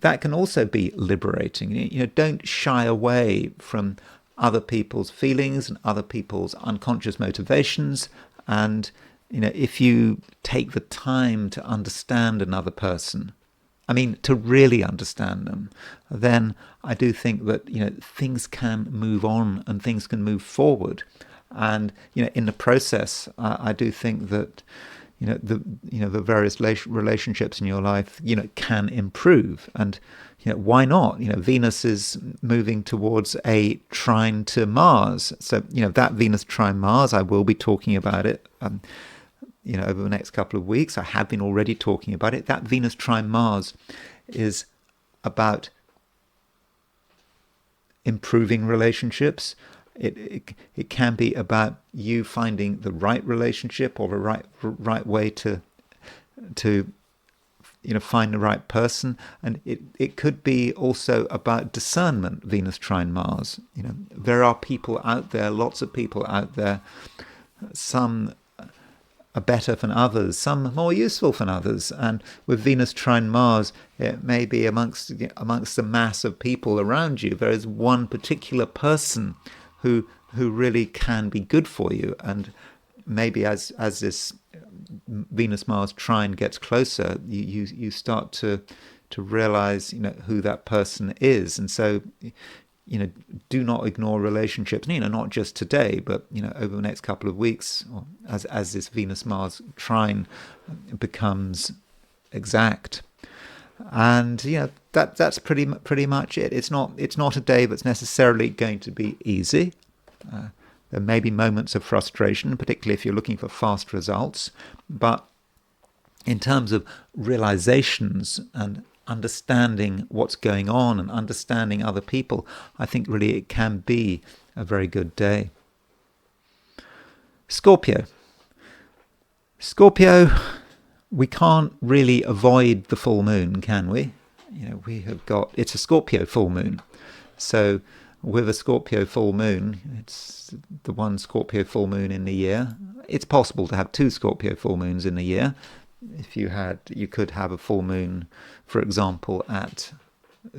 that can also be liberating. Don't shy away from other people's feelings and other people's unconscious motivations. And if you take the time to understand another person, to really understand them, then I do think that things can move on and things can move forward. And in the process, I do think that the various relationships in your life can improve. And why not? Venus is moving towards a trine to Mars. So that Venus trine Mars, I will be talking about it over the next couple of weeks. I have been already talking about it. That Venus trine Mars is about improving relationships. It can be about you finding the right relationship or the right way to find the right person. And it could be also about discernment, Venus trine Mars. There are people out there, lots of people out there, some are better than others, some more useful than others. And with Venus trine Mars, it may be amongst the mass of people around you, there is one particular person who really can be good for you. And maybe as this Venus Mars trine gets closer, you start to realize who that person is. And so do not ignore relationships, not just today, but over the next couple of weeks, or as this Venus Mars trine becomes exact. And that's pretty much it. It's not a day that's necessarily going to be easy. There may be moments of frustration, particularly if you're looking for fast results. But in terms of realizations and understanding what's going on and understanding other people, I think really it can be a very good day. Scorpio. Scorpio, we can't really avoid the full moon, can we? It's a Scorpio full moon. So with a Scorpio full moon, it's the one Scorpio full moon in the year. It's possible to have two Scorpio full moons in a year. You could have a full moon, for example, at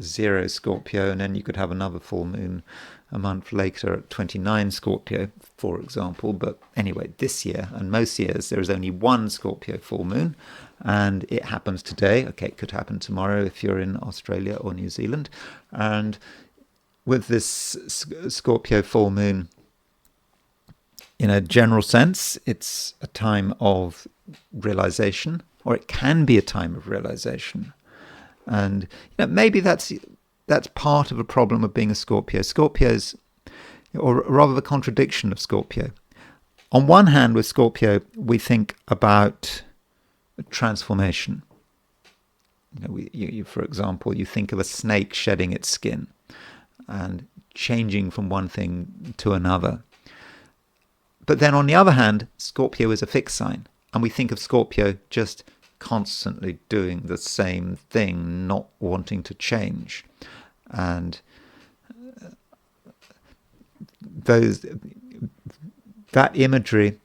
0 Scorpio, and then you could have another full moon a month later at 29 Scorpio, for example. But anyway, this year and most years there is only one Scorpio full moon, and it happens today. Okay, it could happen tomorrow if you're in Australia or New Zealand. And with this Scorpio full moon, in a general sense, it's a time of realization, or it can be a time of realization. And maybe that's part of a problem of being a Scorpio. Scorpios, or rather the contradiction of Scorpio. On one hand, with Scorpio, we think about transformation. For example, you think of a snake shedding its skin and changing from one thing to another. But then on the other hand, Scorpio is a fixed sign, and we think of Scorpio just constantly doing the same thing, not wanting to change. And that imagery,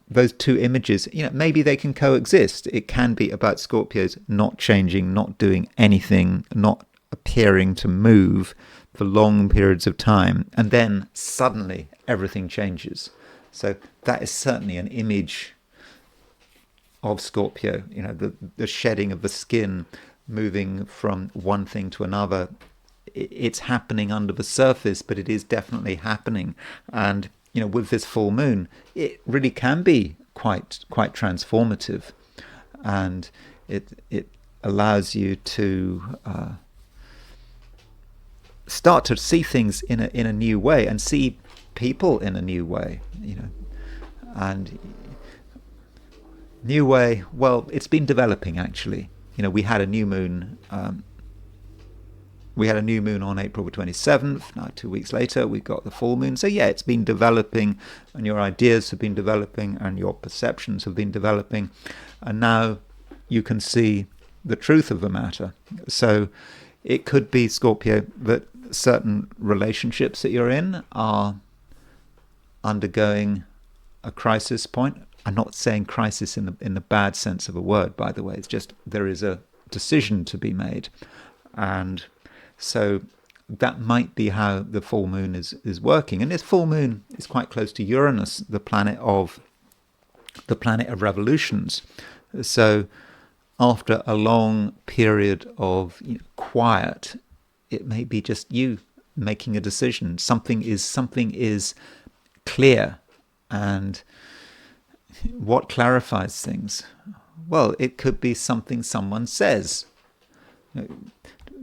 those two images, maybe they can coexist. It can be about Scorpios not changing, not doing anything, not appearing to move for long periods of time, and then suddenly everything changes. So that is certainly an image of Scorpio, the shedding of the skin, moving from one thing to another. It's happening under the surface, but it is definitely happening. And with this full moon, it really can be quite transformative, and it allows you to start to see things in a new way, and see people in a new way. And new way. Well, it's been developing actually. We had a new moon. We had a new moon on April the 27th. Now, 2 weeks later, we've got the full moon. So yeah, it's been developing, and your ideas have been developing, and your perceptions have been developing, and now you can see the truth of the matter. So it could be, Scorpio, that certain relationships that you're in are undergoing a crisis point. I'm not saying crisis in the bad sense of a word, by the way. It's just there is a decision to be made, and so that might be how the full moon is working. And this full moon is quite close to Uranus, the planet of revolutions. So after a long period of quiet, it may be just you making a decision. Something is clear. And what clarifies things? Well, it could be something someone says.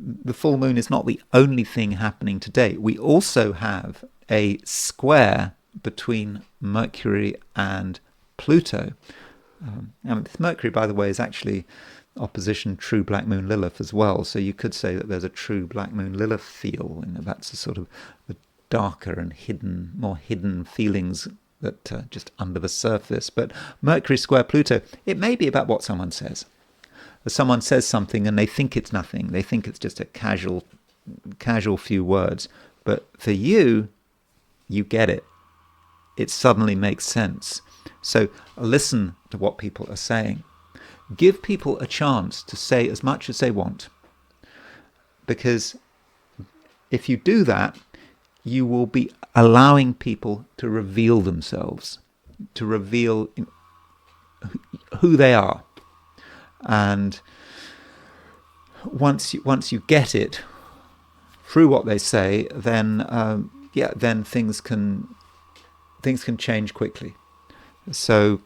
The full moon is not the only thing happening today. We also have a square between Mercury and Pluto. Mercury, by the way, is actually opposition true black moon Lilith as well. So you could say that there's a true black moon Lilith feel. That's a sort of the darker and more hidden feelings that just under the surface. But Mercury square Pluto, it may be about what someone says. Someone says something and they think it's nothing. They think it's just a casual few words. But for you, you get it. It suddenly makes sense. So listen to what people are saying. Give people a chance to say as much as they want. Because if you do that, you will be allowing people to reveal themselves, to reveal who they are. And once you get it through what they say, then then things can change quickly. So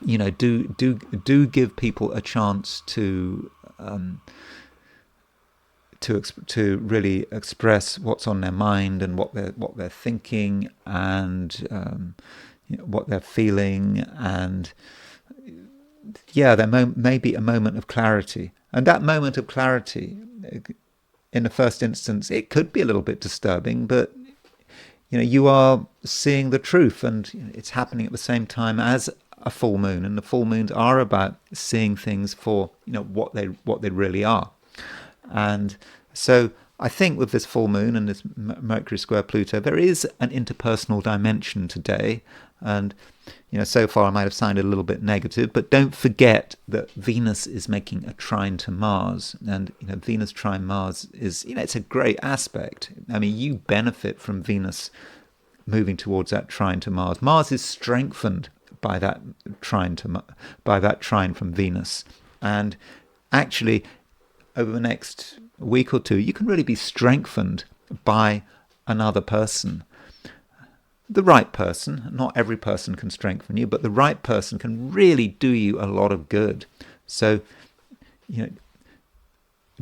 do give people a chance to to really express what's on their mind and what they're thinking, and what they're feeling, and there may be a moment of clarity. And that moment of clarity, in the first instance, it could be a little bit disturbing, but you are seeing the truth, and it's happening at the same time as a full moon, and the full moons are about seeing things for what they really are. And so I think with this full moon and this Mercury square Pluto, there is an interpersonal dimension today. And so far I might have sounded a little bit negative, but don't forget that Venus is making a trine to Mars, and Venus trine Mars is it's a great aspect. I mean, you benefit from Venus moving towards that trine to Mars. Mars is strengthened by that trine from Venus, and actually over the next week or two you can really be strengthened by another person. The right person. Not every person can strengthen you, but the right person can really do you a lot of good. So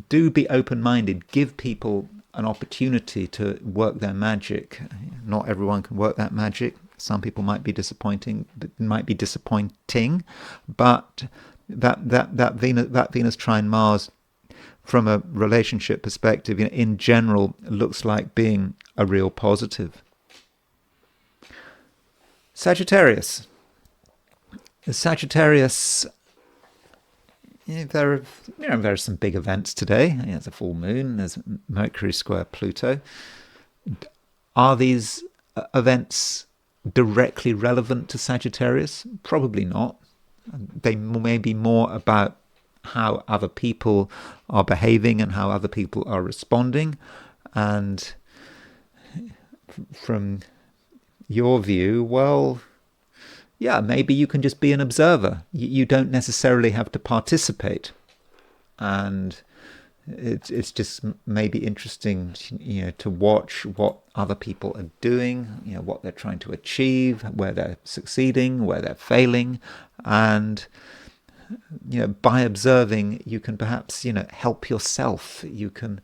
do be open-minded. Give people an opportunity to work their magic. Not everyone can work that magic. Some people might be disappointing, but that Venus trine Mars, from a relationship perspective, in general, looks like being a real positive. Sagittarius. There are some big events today. There's a full moon. There's Mercury square Pluto. Are these events directly relevant to Sagittarius? Probably not. They may be more about how other people are behaving and how other people are responding. And from your view, well, maybe you can just be an observer. You don't necessarily have to participate. And it's just maybe interesting, to watch what other people are doing, what they're trying to achieve, where they're succeeding, where they're failing. And by observing, you can perhaps help yourself. You can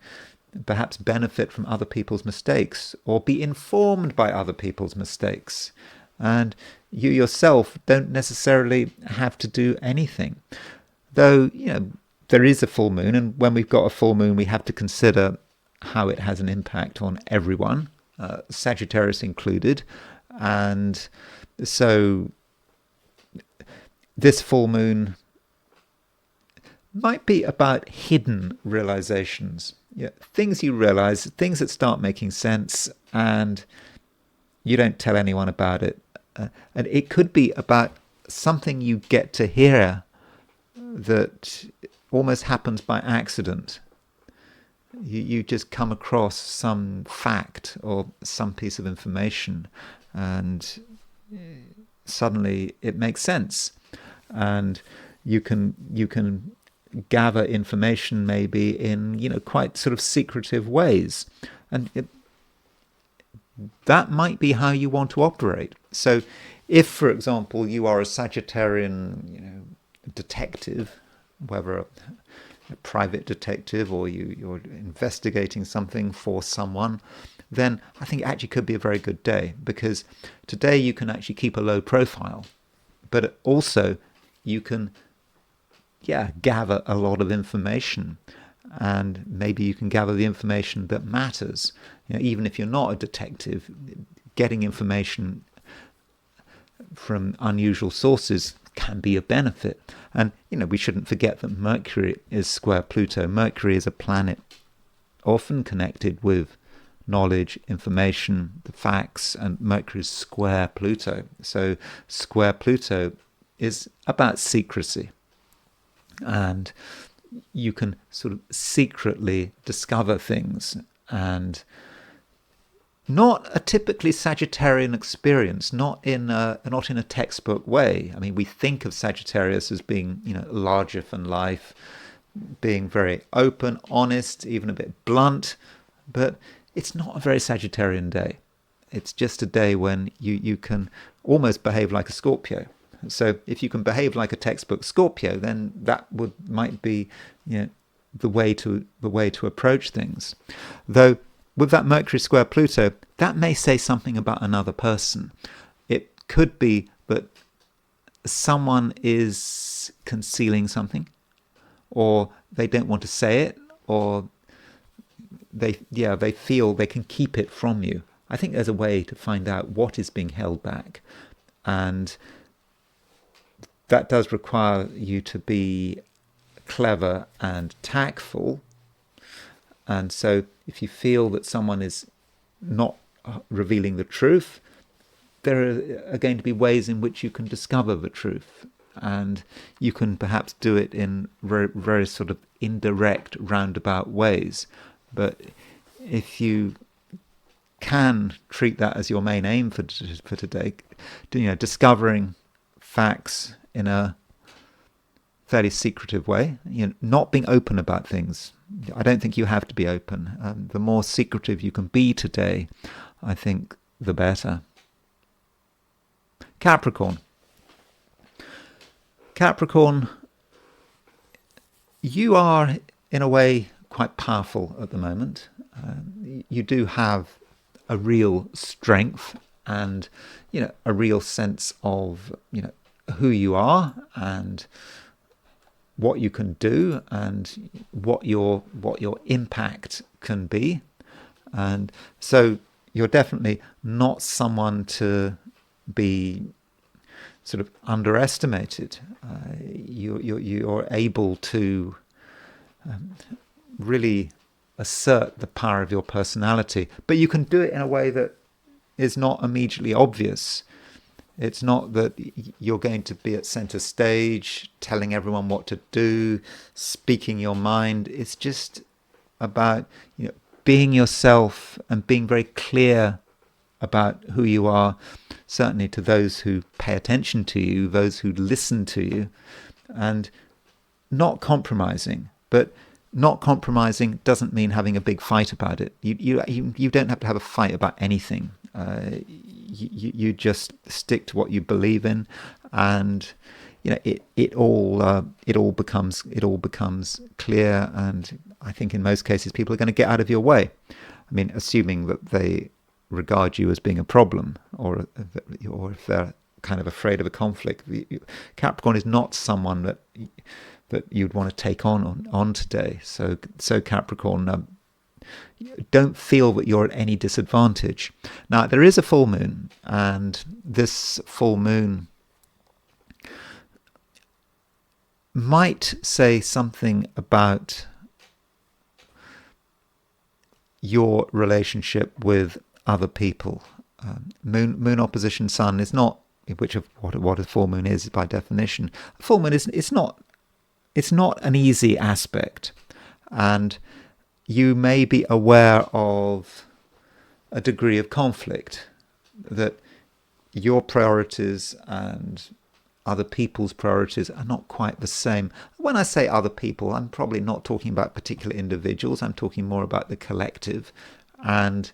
perhaps benefit from other people's mistakes, or be informed by other people's mistakes. And you yourself don't necessarily have to do anything. Though, there is a full moon, and when we've got a full moon, we have to consider how it has an impact on everyone, Sagittarius included. And so this full moon might be about hidden realizations. Things you realize, things that start making sense, and you don't tell anyone about it. And it could be about something you get to hear that almost happens by accident. You just come across some fact or some piece of information, and suddenly it makes sense. And you can gather information maybe in quite sort of secretive ways, and that might be how you want to operate. So if, for example, you are a Sagittarian detective, whether a private detective or you're investigating something for someone, then I think it actually could be a very good day, because today you can actually keep a low profile, but also you can gather a lot of information, and maybe you can gather the information that matters. Even if you're not a detective, getting information from unusual sources can be a benefit. And we shouldn't forget that Mercury is square Pluto. Mercury is a planet often connected with knowledge, information, the facts, and Mercury is square Pluto. So square Pluto is about secrecy. And you can sort of secretly discover things, and not a typically Sagittarian experience, not in a textbook way. I mean, we think of Sagittarius as being, larger than life, being very open, honest, even a bit blunt, but it's not a very Sagittarian day. It's just a day when you can almost behave like a Scorpio. So if you can behave like a textbook Scorpio, then that might be the way to approach things. Though with that Mercury square Pluto, that may say something about another person. It could be that someone is concealing something, or they don't want to say it, or they feel they can keep it from you. I think there's a way to find out what is being held back, and that does require you to be clever and tactful. And so if you feel that someone is not revealing the truth, there are going to be ways in which you can discover the truth, and you can perhaps do it in very, very sort of indirect, roundabout ways. But if you can treat that as your main aim for today, discovering facts in a fairly secretive way, not being open about things. I don't think you have to be open. The more secretive you can be today, I think the better. Capricorn, you are in a way quite powerful at the moment. You do have a real strength and a real sense of who you are and what you can do and what your impact can be. And so you're definitely not someone to be sort of underestimated. You're able to really assert the power of your personality, but you can do it in a way that is not immediately obvious. It's not that you're going to be at center stage telling everyone what to do, speaking your mind. It's just about being yourself and being very clear about who you are, certainly to those who pay attention to you, those who listen to you, and not compromising. But not compromising doesn't mean having a big fight about it. You don't have to have a fight about anything. You just stick to what you believe in, and it all becomes clear. And I think in most cases people are going to get out of your way. I mean, assuming that they regard you as being a problem, or if they're kind of afraid of a conflict. Capricorn is not someone that you'd want to take on today. So Capricorn, don't feel that you're at any disadvantage. Now, there is a full moon, and this full moon might say something about your relationship with other people. Moon opposition sun is not, which of what a full moon is by definition. A full moon it's not an easy aspect, and you may be aware of a degree of conflict, that your priorities and other people's priorities are not quite the same. When I say other people, I'm probably not talking about particular individuals. I'm talking more about the collective, and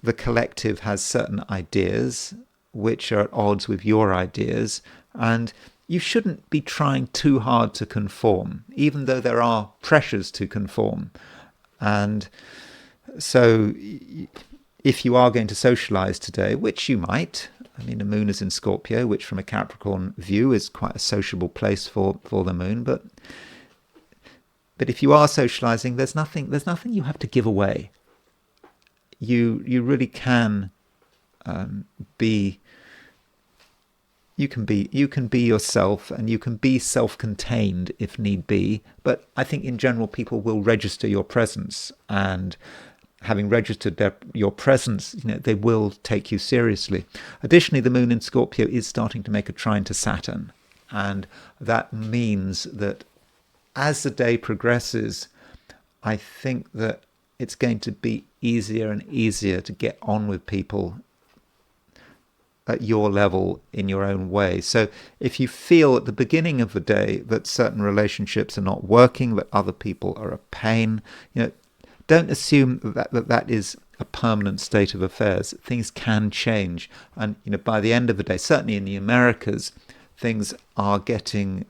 the collective has certain ideas which are at odds with your ideas, and you shouldn't be trying too hard to conform, even though there are pressures to conform. And so if you are going to socialize today, which you might, I mean, the moon is in Scorpio, which from a Capricorn view is quite a sociable place for the moon, but if you are socializing, there's nothing you have to give away. You really can be. You can be yourself, and you can be self-contained if need be. But I think in general, people will register your presence, and having registered your presence, they will take you seriously. Additionally, the moon in Scorpio is starting to make a trine to Saturn, and that means that as the day progresses, I think that it's going to be easier and easier to get on with people at your level in your own way. So if you feel at the beginning of the day that certain relationships are not working, that other people are a pain, don't assume that is a permanent state of affairs. Things can change, and by the end of the day, certainly in the Americas, things are getting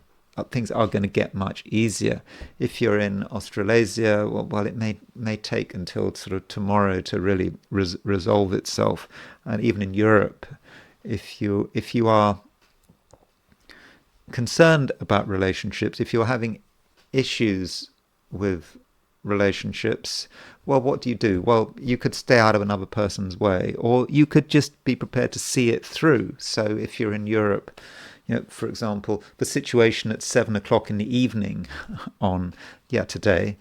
things are going to get much easier. If you're in Australasia, well, it may take until sort of tomorrow to really resolve itself. And even in Europe, if you are concerned about relationships, if you're having issues with relationships, well, what do? Well, you could stay out of another person's way, or you could just be prepared to see it through. So if you're in Europe, for example, the situation at 7 o'clock in the evening on today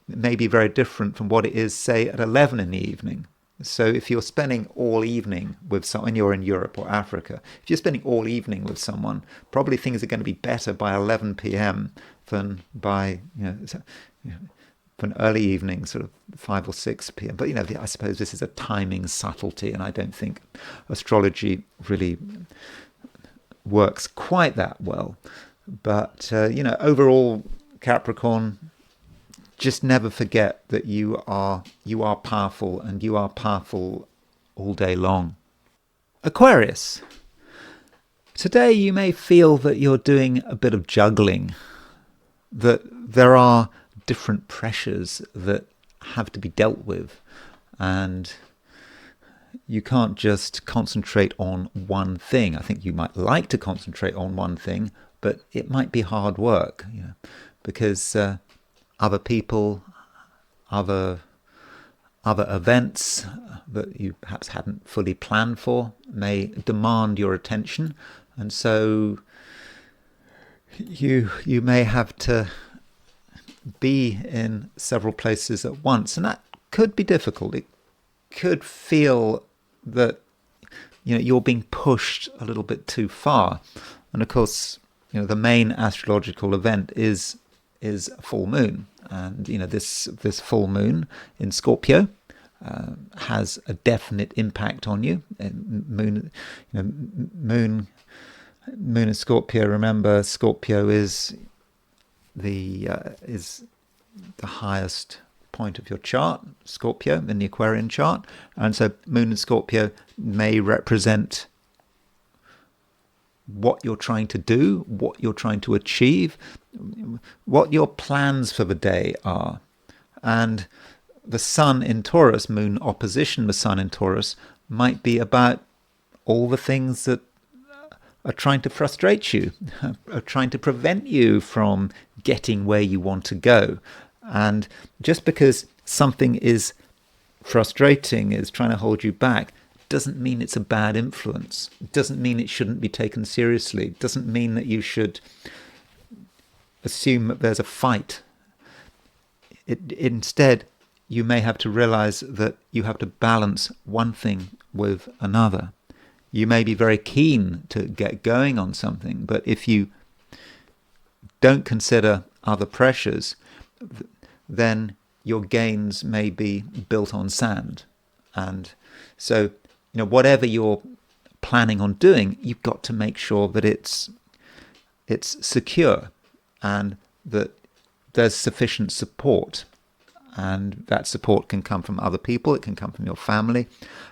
may be very different from what it is, say, at 11 in the evening. So if you're spending all evening with someone, you're in Europe or Africa, if you're spending all evening with someone, probably things are going to be better by 11 p.m. than by for an early evening, sort of 5 or 6 p.m. But I suppose this is a timing subtlety, and I don't think astrology really works quite that well. But overall, Capricorn, just never forget that you are powerful, and you are powerful all day long. Aquarius. Today you may feel that you're doing a bit of juggling, that there are different pressures that have to be dealt with, and you can't just concentrate on one thing. I think you might like to concentrate on one thing, but it might be hard work, because other people, other events that you perhaps hadn't fully planned for may demand your attention, and so you may have to be in several places at once, and that could be difficult. It could feel that you're being pushed a little bit too far, and of course the main astrological event is full moon, and this full moon in Scorpio has a definite impact on you. And moon in Scorpio. Remember, Scorpio is the highest point of your chart, Scorpio, in the Aquarian chart, and so moon in Scorpio may represent what you're trying to do, what you're trying to achieve, what your plans for the day are. And the sun in Taurus, moon opposition the sun in Taurus, might be about all the things that are trying to frustrate you, are trying to prevent you from getting where you want to go. And just because something is frustrating, is trying to hold you back, doesn't mean it's a bad influence. It doesn't mean it shouldn't be taken seriously. It doesn't mean that you should assume that there's a fight. Instead, you may have to realize that you have to balance one thing with another. You may be very keen to get going on something, but if you don't consider other pressures, then your gains may be built on sand. And so, whatever you're planning on doing, you've got to make sure that it's secure and that there's sufficient support. And that support can come from other people, it can come from your family.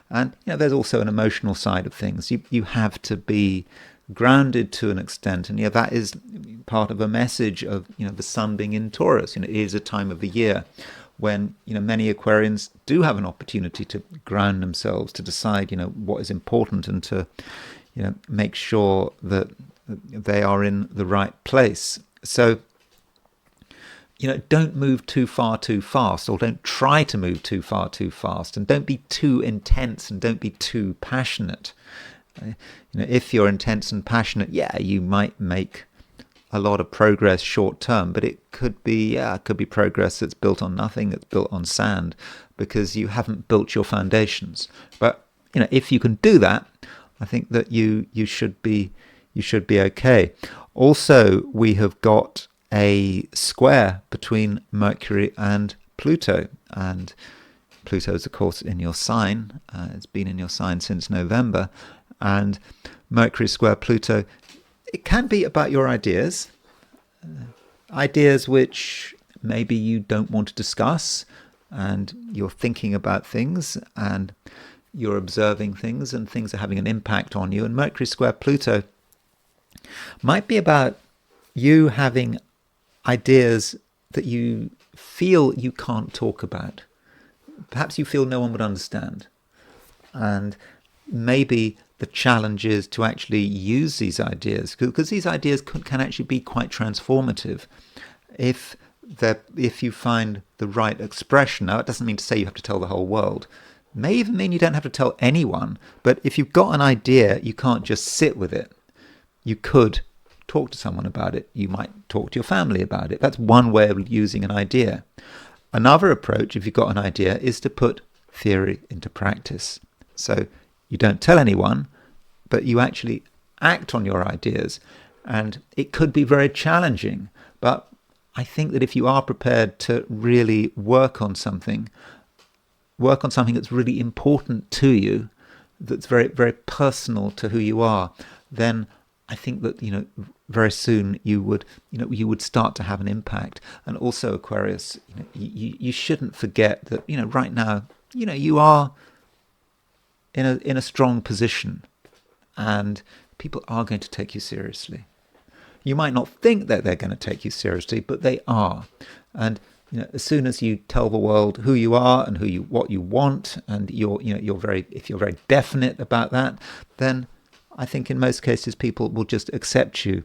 And there's also an emotional side of things. You have to be grounded to an extent, and that is part of a message of the sun being in Taurus. It is a time of the year when many Aquarians do have an opportunity to ground themselves, to decide what is important, and to make sure that they are in the right place. So don't move too far too fast, or don't try to move too far too fast, and don't be too intense, and don't be too passionate. If you're intense and passionate, you might make a lot of progress short term, but it could be progress that's built on nothing, that's built on sand, because you haven't built your foundations. But if you can do that, I think that you should be okay. Also, we have got a square between Mercury and Pluto, and Pluto is of course in your sign. It's been in your sign since November, and Mercury square Pluto, it can be about your ideas which maybe you don't want to discuss, and you're thinking about things, and you're observing things, and things are having an impact on you. And Mercury square Pluto might be about you having ideas that you feel you can't talk about. Perhaps you feel no one would understand. And maybe the challenge is to actually use these ideas, because these ideas can actually be quite transformative if you find the right expression. Now, it doesn't mean to say you have to tell the whole world. It may even mean you don't have to tell anyone. But if you've got an idea, you can't just sit with it. You could talk to someone about it. You might talk to your family about it. That's one way of using an idea. Another approach, if you've got an idea, is to put theory into practice. So you don't tell anyone, but you actually act on your ideas. And it could be very challenging. But I think that if you are prepared to really work on something that's really important to you, that's very, very personal to who you are, then I think that, very soon you would start to have an impact. And also, Aquarius, you shouldn't forget that, right now, you are in a strong position, and people are going to take you seriously. You might not think that they're going to take you seriously, but they are. And as soon as you tell the world who you are and what you want, and if you're very definite about that, then I think in most cases people will just accept you.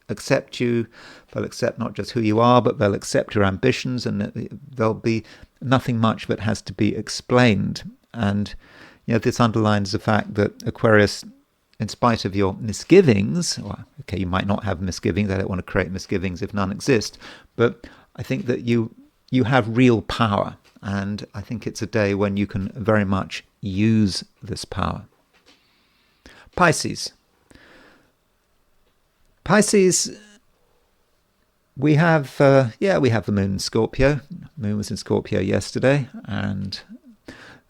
They'll accept not just who you are, but they'll accept your ambitions, and there'll be nothing much that has to be explained. And this underlines the fact that Aquarius, in spite of your misgivings, you might not have misgivings. I don't want to create misgivings if none exist, but I think that you have real power, and I think it's a day when you can very much use this power. Pisces, we have the moon in Scorpio. The moon was in Scorpio yesterday, and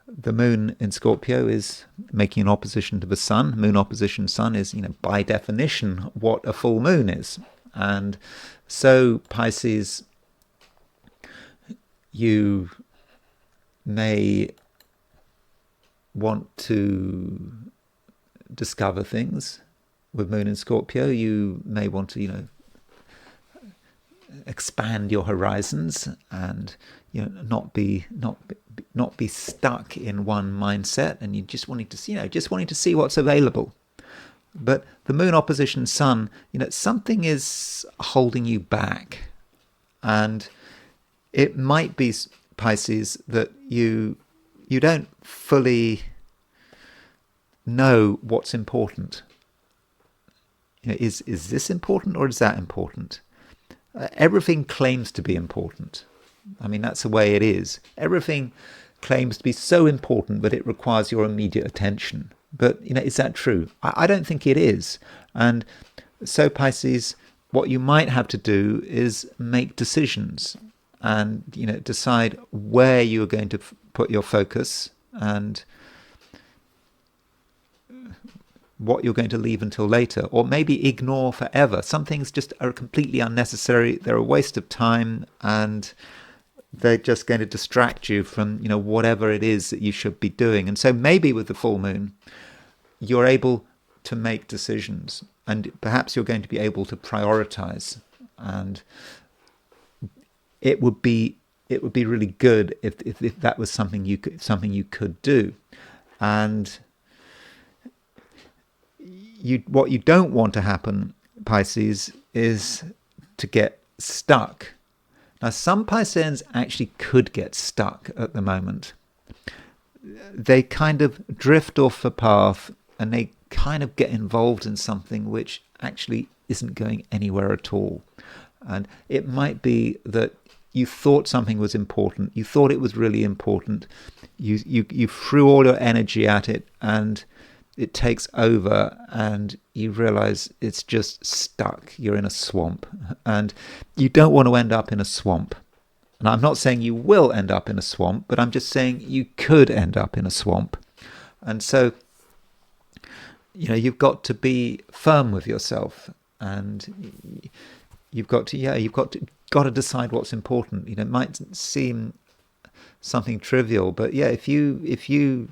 the moon in Scorpio is making an opposition to the sun. Moon opposition sun is, by definition, what a full moon is. And so, Pisces, you may want to discover things with moon in Scorpio. You may want to, expand your horizons, and not be stuck in one mindset, and you just wanting to see what's available. But the moon opposition sun, something is holding you back, and it might be, Pisces, that you don't fully know what's important. Is this important, or is that important? Everything claims to be important. I mean, that's the way it is. Everything claims to be so important that it requires your immediate attention. But, is that true? I don't think it is. And so, Pisces, what you might have to do is make decisions and, decide where you're going to put your focus and what you're going to leave until later, or maybe ignore forever. Some things just are completely unnecessary. They're a waste of time, and they're just going to distract you from, whatever it is that you should be doing. And so maybe with the full moon, you're able to make decisions, and perhaps you're going to be able to prioritize. And it would be really good if that was something you could do. And what you don't want to happen, Pisces, is to get stuck. Now, some Pisceans actually could get stuck at the moment. They kind of drift off the path, and they kind of get involved in something which actually isn't going anywhere at all. And it might be that you thought something was important. You thought it was really important. You threw all your energy at it, and it takes over, and you realize it's just stuck. You're in a swamp, and you don't want to end up in a swamp. And I'm not saying you will end up in a swamp, but I'm just saying you could end up in a swamp. And so, you've got to be firm with yourself, and you've got to decide what's important. It might seem something trivial, but if you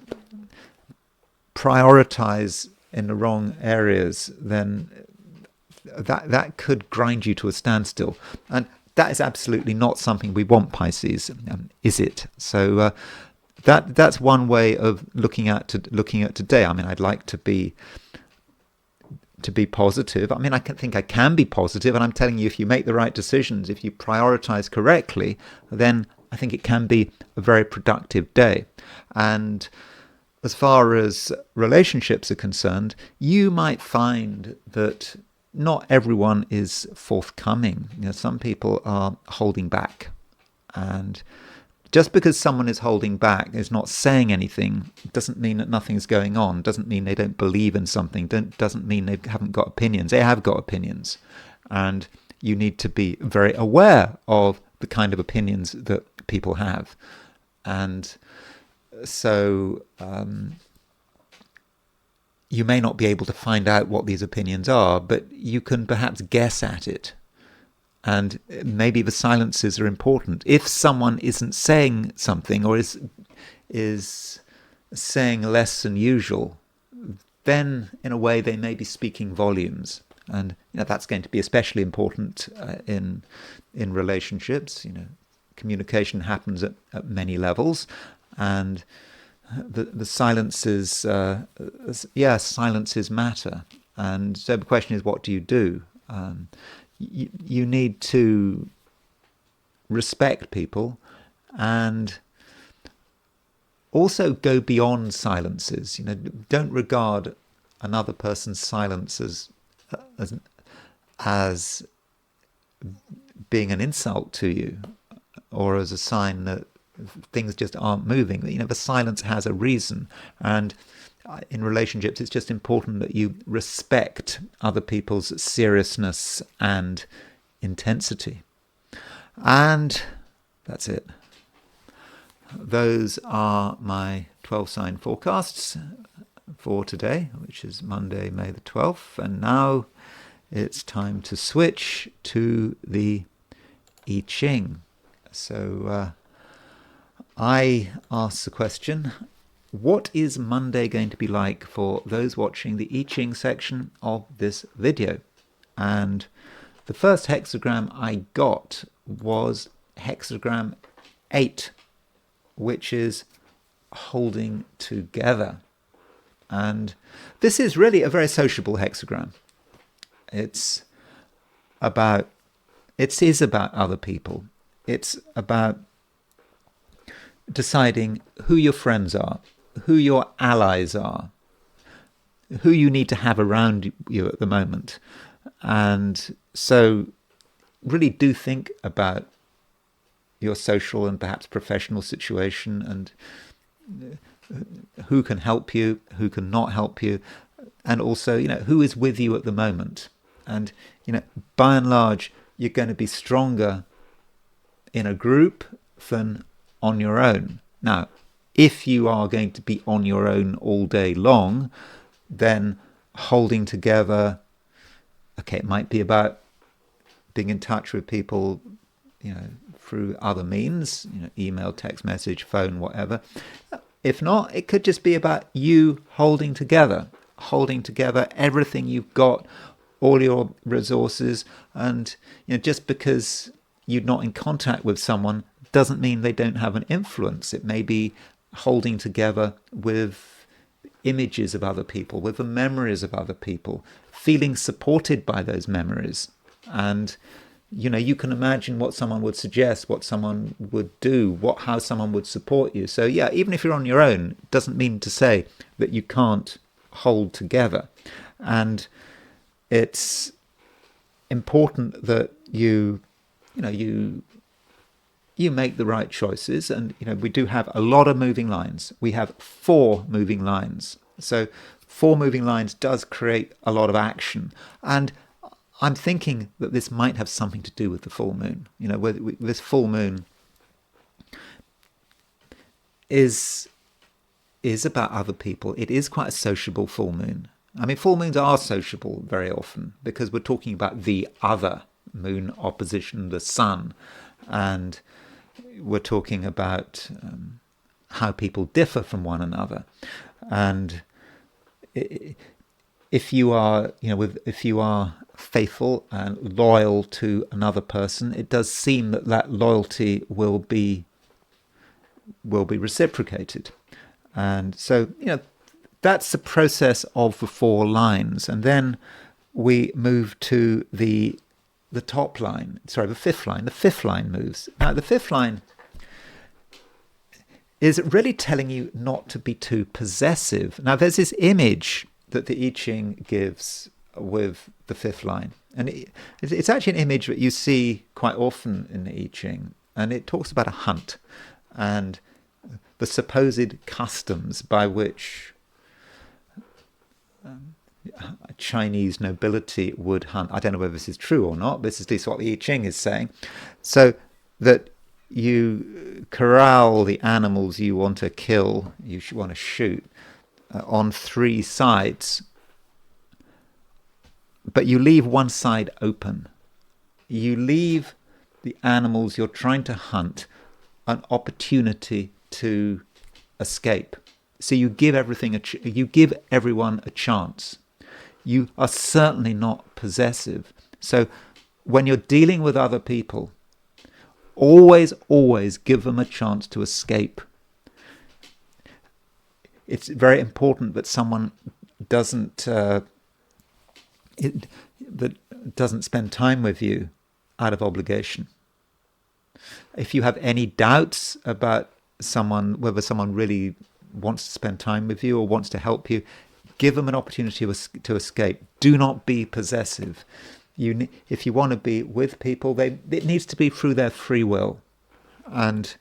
prioritize in the wrong areas, then that could grind you to a standstill. And that is absolutely not something we want, Pisces, is it? So that's one way of looking at today. I mean, I'd like to be positive. I mean, think I can be positive, and I'm telling you, if you make the right decisions, if you prioritize correctly, then I think it can be a very productive day. And as far as relationships are concerned, you might find that not everyone is forthcoming. Some people are holding back, and just because someone is holding back, is not saying anything, doesn't mean that nothing's going on, doesn't mean they don't believe in something, doesn't mean they haven't got opinions. They have got opinions, and you need to be very aware of the kind of opinions that people have. And so you may not be able to find out what these opinions are, but you can perhaps guess at it. And maybe the silences are important. If someone isn't saying something, or is saying less than usual, then in a way they may be speaking volumes. And that's going to be especially important in relationships. Communication happens at many levels, and the silences, silences matter. And so the question is, what do you do? You need to respect people, and also go beyond silences. Don't regard another person's silence as being an insult to you, or as a sign that things just aren't moving. The silence has a reason, and in relationships, it's just important that you respect other people's seriousness and intensity. And that's it. Those are my 12-sign forecasts for today, which is Monday, May the 12th. And now it's time to switch to the I Ching. So I asked the question, what is Monday going to be like for those watching the I Ching section of this video? And the first hexagram I got was hexagram 8, which is holding together. And this is really a very sociable hexagram. It is about other people. It's about deciding who your friends are, who your allies are, who you need to have around you at the moment. And so really do think about your social and perhaps professional situation, and who can help you, who can not help you, and also, who is with you at the moment. And, by and large, you're going to be stronger in a group than on your own. Now, if you are going to be on your own all day long, then holding together, it might be about being in touch with people, through other means, email, text message, phone, whatever. If not, it could just be about you holding together everything you've got, all your resources. And just because you're not in contact with someone doesn't mean they don't have an influence. It may be holding together with images of other people, with the memories of other people, feeling supported by those memories. And you can imagine what someone would suggest, what someone would do, how someone would support you. So even if you're on your own, it doesn't mean to say that you can't hold together. And it's important that you make the right choices. And we do have a lot of moving lines. We have 4 moving lines. So 4 moving lines does create a lot of action. And I'm thinking that this might have something to do with the full moon. This full moon is about other people. It is quite a sociable full moon. I mean, full moons are sociable very often because we're talking about the other moon opposition, the sun. And we're talking about how people differ from one another. And if you are, if you are faithful and loyal to another person, it does seem that that loyalty will be reciprocated. And so, that's the process of the 4 lines. And then we move to the top line. Sorry, the 5th line. The 5th line moves. Now, the 5th line is really telling you not to be too possessive. Now, there's this image that the I Ching gives with the 5th line. And it's actually an image that you see quite often in the I Ching. And it talks about a hunt and the supposed customs by which Chinese nobility would hunt. I don't know whether this is true or not. This is at least what the I Ching is saying. So that you corral the animals you want to kill, you want to shoot, on 3 sides, but you leave one side open. You leave the animals you're trying to hunt an opportunity to escape. So you give everyone a chance. You are certainly not possessive. So when you're dealing with other people, always give them a chance to escape. It's very important that someone doesn't spend time with you out of obligation. If you have any doubts about whether someone really wants to spend time with you or wants to help you, give them an opportunity to escape. Do not be possessive. If you want to be with people, it needs to be through their free will. And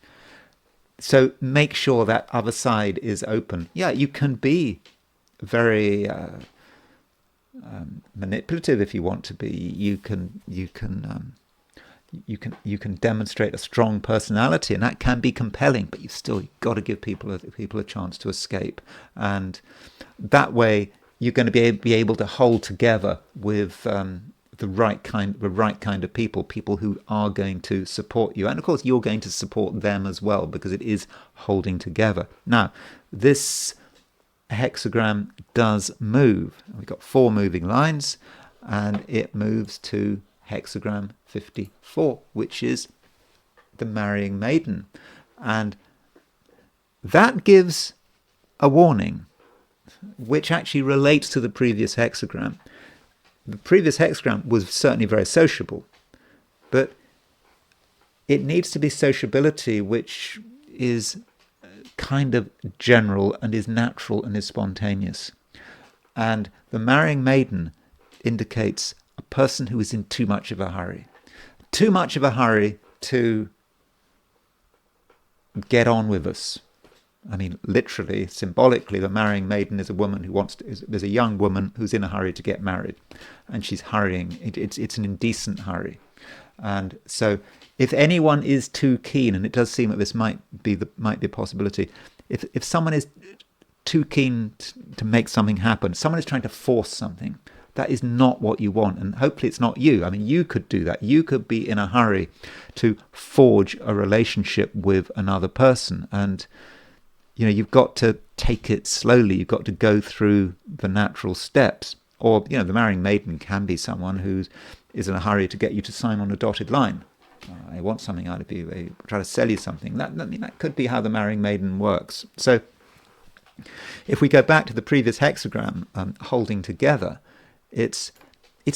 so make sure that other side is open. Yeah, you can be very manipulative if you want to be. You can demonstrate a strong personality, and that can be compelling. But you've still got to give people a chance to escape, and that way you're going to be able to hold together with the right kind of people who are going to support you, and of course you're going to support them as well, because it is holding together. Now, this hexagram does move. We've got 4 moving lines, and it moves to hexagram 54, which is the marrying maiden, and that gives a warning, which actually relates to the previous hexagram. The previous hexagram was certainly very sociable, but it needs to be sociability which is kind of general and is natural and is spontaneous. And the marrying maiden indicates a person who is in too much of a hurry. Too much of a hurry to get on with us. I mean, literally, symbolically, the marrying maiden is a woman there's a young woman who's in a hurry to get married, and she's hurrying. It's an indecent hurry. And so if anyone is too keen, and it does seem that this might be a possibility, if someone is too keen to make something happen, someone is trying to force something, that is not what you want, and hopefully it's not you. I mean, you could do that. You could be in a hurry to forge a relationship with another person, and you've got to take it slowly. You've got to go through the natural steps. Or, the marrying maiden can be someone who is in a hurry to get you to sign on a dotted line. They want something out of you. They try to sell you something. That could be how the marrying maiden works. So if we go back to the previous hexagram, holding together, it's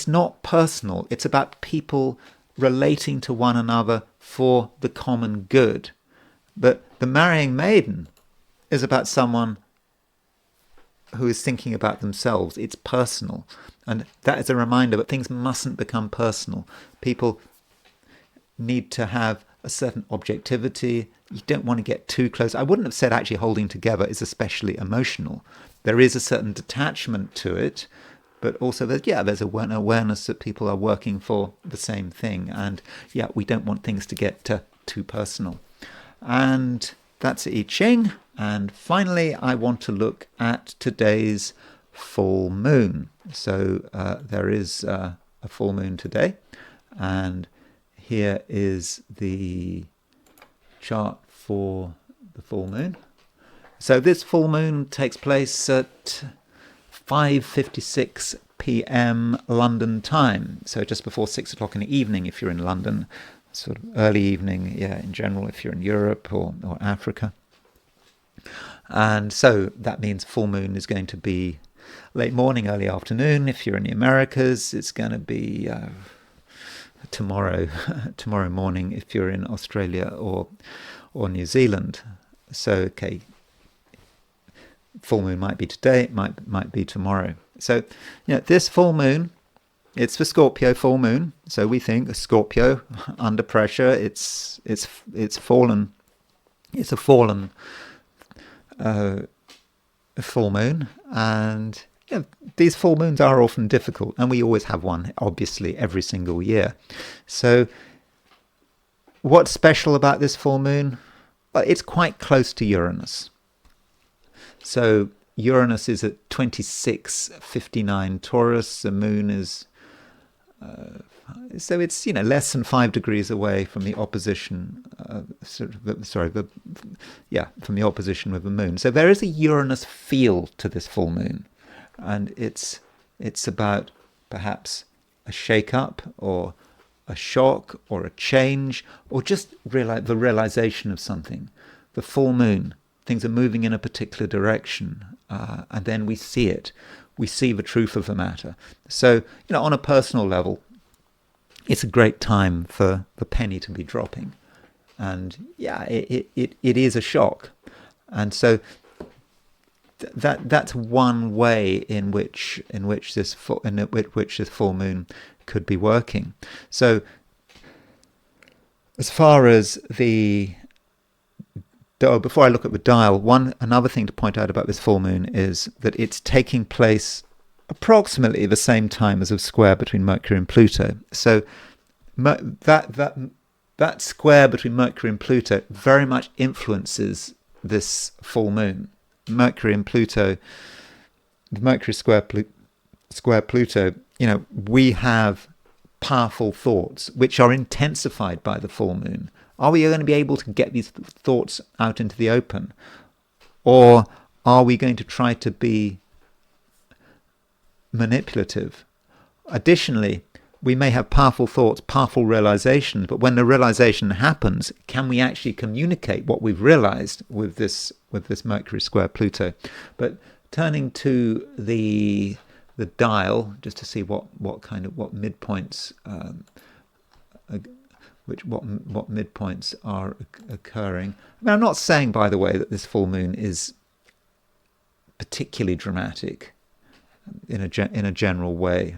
not personal. It's about people relating to one another for the common good. But the marrying maiden is about someone who is thinking about themselves. It's personal. And that is a reminder that things mustn't become personal. People need to have a certain objectivity. You don't want to get too close. I wouldn't have said actually holding together is especially emotional. There is a certain detachment to it, but also there's an awareness that people are working for the same thing. And we don't want things to get too personal. And that's I Ching. And finally, I want to look at today's full moon. So there is a full moon today. And here is the chart for the full moon. So this full moon takes place at 5:56 p.m. London time, so just before 6 o'clock in the evening if you're in London, sort of early evening, in general if you're in Europe or Africa. And so that means full moon is going to be late morning, early afternoon. If you're in the Americas, it's going to be tomorrow morning if you're in Australia or New Zealand. So, okay, full moon might be today, it might be tomorrow. So, this full moon, it's for Scorpio full moon. So we think a Scorpio under pressure. It's fallen. It's a fallen full moon, and these full moons are often difficult, and we always have one, obviously, every single year. So what's special about this full moon? Well, it's quite close to Uranus. So Uranus is at 26:59 Taurus. The moon is so it's less than 5 degrees away from the opposition. From the opposition with the moon. So there is a Uranus feel to this full moon, and it's about perhaps a shake-up or a shock or a change, or just the realization of something. The full moon, things are moving in a particular direction, and then we see it. We see the truth of the matter. So, on a personal level, it's a great time for the penny to be dropping. And it is a shock. And so that's one way in which this full moon could be working. So as far as before I look at the dial, another thing to point out about this full moon is that it's taking place approximately the same time as a square between Mercury and Pluto. So that square between Mercury and Pluto very much influences this full moon. Mercury and Pluto, the Mercury square Pluto, we have powerful thoughts which are intensified by the full moon. Are we going to be able to get these thoughts out into the open? Or are we going to try to be manipulative? Additionally, we may have powerful thoughts, powerful realizations, but when the realization happens, can we actually communicate what we've realized with this Mercury square Pluto? But turning to the dial, just to see what midpoints what midpoints are occurring. I mean, I'm not saying, by the way, that this full moon is particularly dramatic in a general way.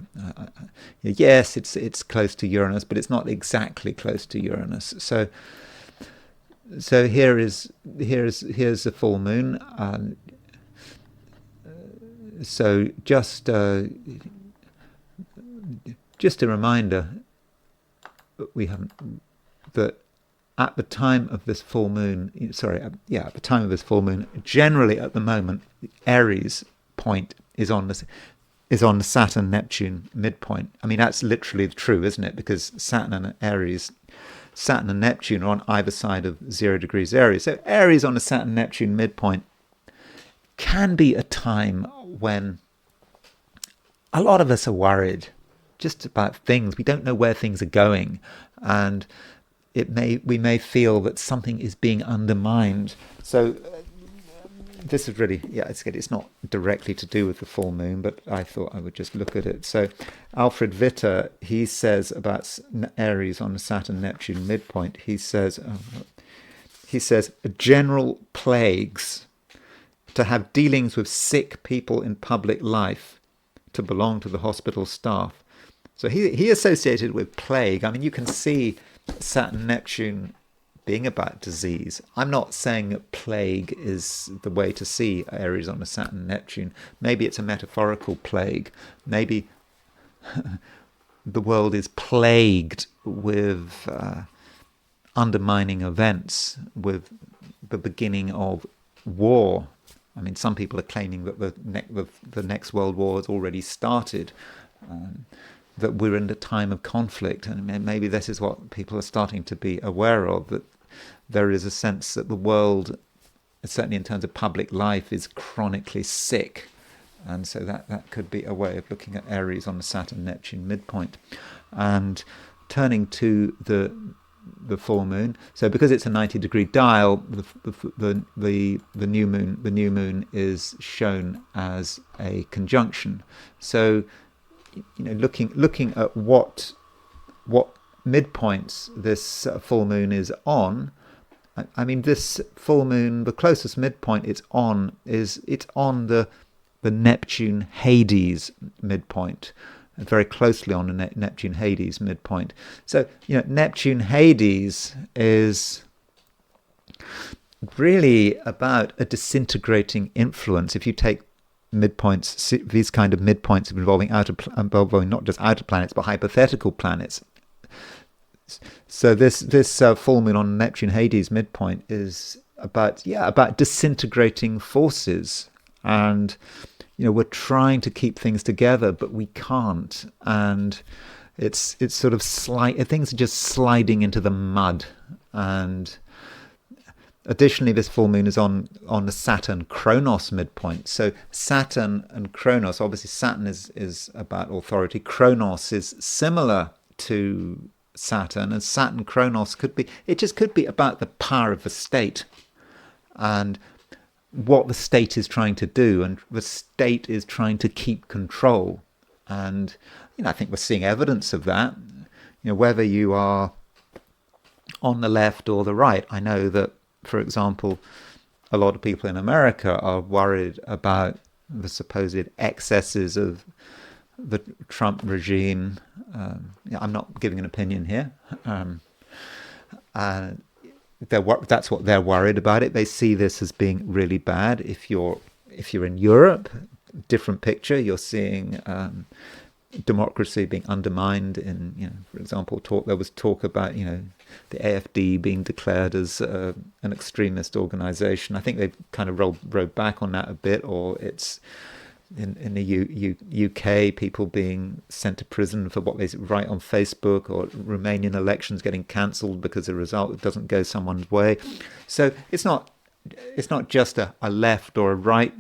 Yes, it's close to Uranus, but it's not exactly close to Uranus. So here's the full moon. So just a reminder that at the time of this full moon, generally at the moment, Aries point is on the Saturn-Neptune midpoint. I mean, that's literally true, isn't it? Because Saturn and Neptune are on either side of 0 degrees Aries. So Aries on the Saturn-Neptune midpoint can be a time when a lot of us are worried just about things. We don't know where things are going, and we may feel that something is being undermined. So this is really, it's not directly to do with the full moon, but I thought I would just look at it. So Alfred Witter, he says about Aries on the Saturn-Neptune midpoint, he says general plagues, to have dealings with sick people in public life, to belong to the hospital staff. So he associated with plague. I mean, you can see Saturn-Neptune being about disease. I'm not saying that plague is the way to see Aries on a Saturn-Neptune. Maybe it's a metaphorical plague. Maybe the world is plagued with undermining events, with the beginning of war. I mean, some people are claiming that the next world war has already started, that we're in a time of conflict, and maybe this is what people are starting to be aware of, that there is a sense that the world, certainly in terms of public life, is chronically sick, And so that could be a way of looking at Aries on the Saturn-Neptune midpoint. And turning to the full moon, so because it's a 90-degree dial, the new moon is shown as a conjunction. So looking at what midpoints this full moon is on. I mean, this full moon, the closest midpoint it's on the Neptune Hades midpoint, very closely on the Neptune Hades midpoint. So Neptune Hades is really about a disintegrating influence. If you take midpoints, these kind of midpoints involving not just outer planets but hypothetical planets. So this full moon on Neptune Hades midpoint is about disintegrating forces, and we're trying to keep things together, but we can't, and it's sort of things are just sliding into the mud. And additionally, this full moon is on the Saturn Kronos midpoint. So Saturn and Kronos, obviously Saturn is about authority. Kronos is similar to Saturn, and Saturn Kronos could be about the power of the state and what the state is trying to do, and the state is trying to keep control. And I think we're seeing evidence of that, whether you are on the left or the right. I know that, for example, a lot of people in America are worried about the supposed excesses of the Trump regime. I'm not giving an opinion here. That's what they're worried about it. They see this as being really bad. If you're in Europe, different picture. You're seeing democracy being undermined. In, for example, there was talk about the AfD being declared as an extremist organization. I think they've kind of rode back on that a bit, or it's in the UK, people being sent to prison for what they write on Facebook, or Romanian elections getting cancelled because the result doesn't go someone's way. So it's not just a left or a right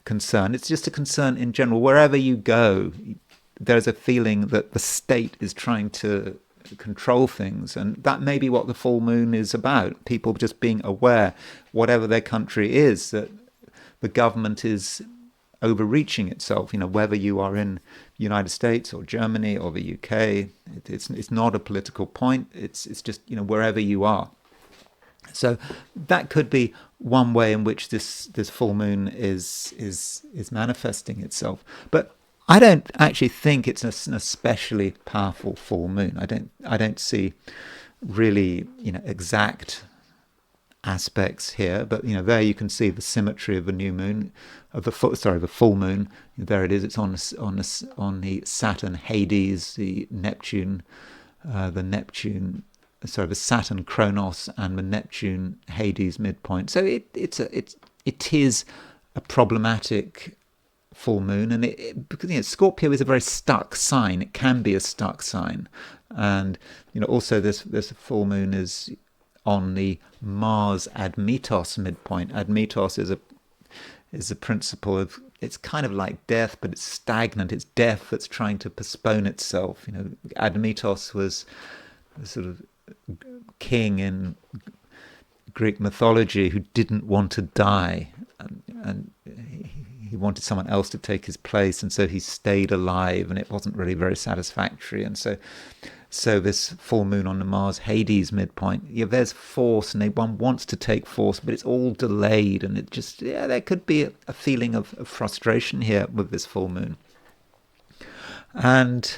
concern. It's just a concern in general. Wherever you go, there's a feeling that the state is trying to control things, and that may be what the full moon is about. People just being aware, whatever their country is, that the government is overreaching itself. Whether you are in the United States or Germany or the UK, it's not a political point. It's just wherever you are. So that could be one way in which this full moon is manifesting itself. But I don't actually think it's an especially powerful full moon. I don't see really exact aspects here, but there you can see the symmetry of the new moon, the full moon. There it is. It's on the Saturn Hades, the Saturn Kronos and the Neptune Hades midpoint. So it is a problematic full moon, and because Scorpio is a very stuck sign. It can be a stuck sign, and also this full moon is on the Mars Admetos midpoint. Admetos is a principle of, it's kind of like death, but it's stagnant. It's death that's trying to postpone itself. Admetos was a sort of king in Greek mythology who didn't want to die, and he wanted someone else to take his place, and so he stayed alive, and it wasn't really very satisfactory. And so this full moon on the Mars Hades midpoint, there's force, and one wants to take force, but it's all delayed, and it just, there could be a feeling of frustration here with this full moon. And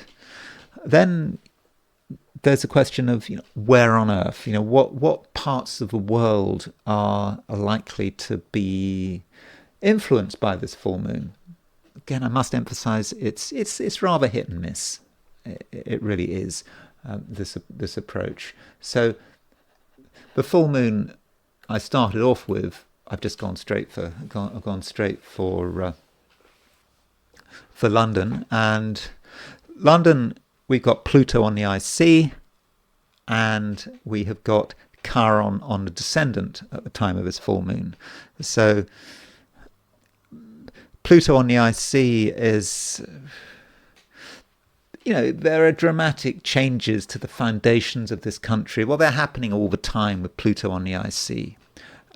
then there's a question of where on Earth, what parts of the world are likely to be influenced by this full moon. Again, I must emphasize it's rather hit and miss. It really is, this approach. So the full moon I started off with, I've just gone straight for London. And London, we've got Pluto on the IC, and we have got Chiron on the descendant at the time of this full moon. So Pluto on the IC is, there are dramatic changes to the foundations of this country. Well, they're happening all the time with Pluto on the IC.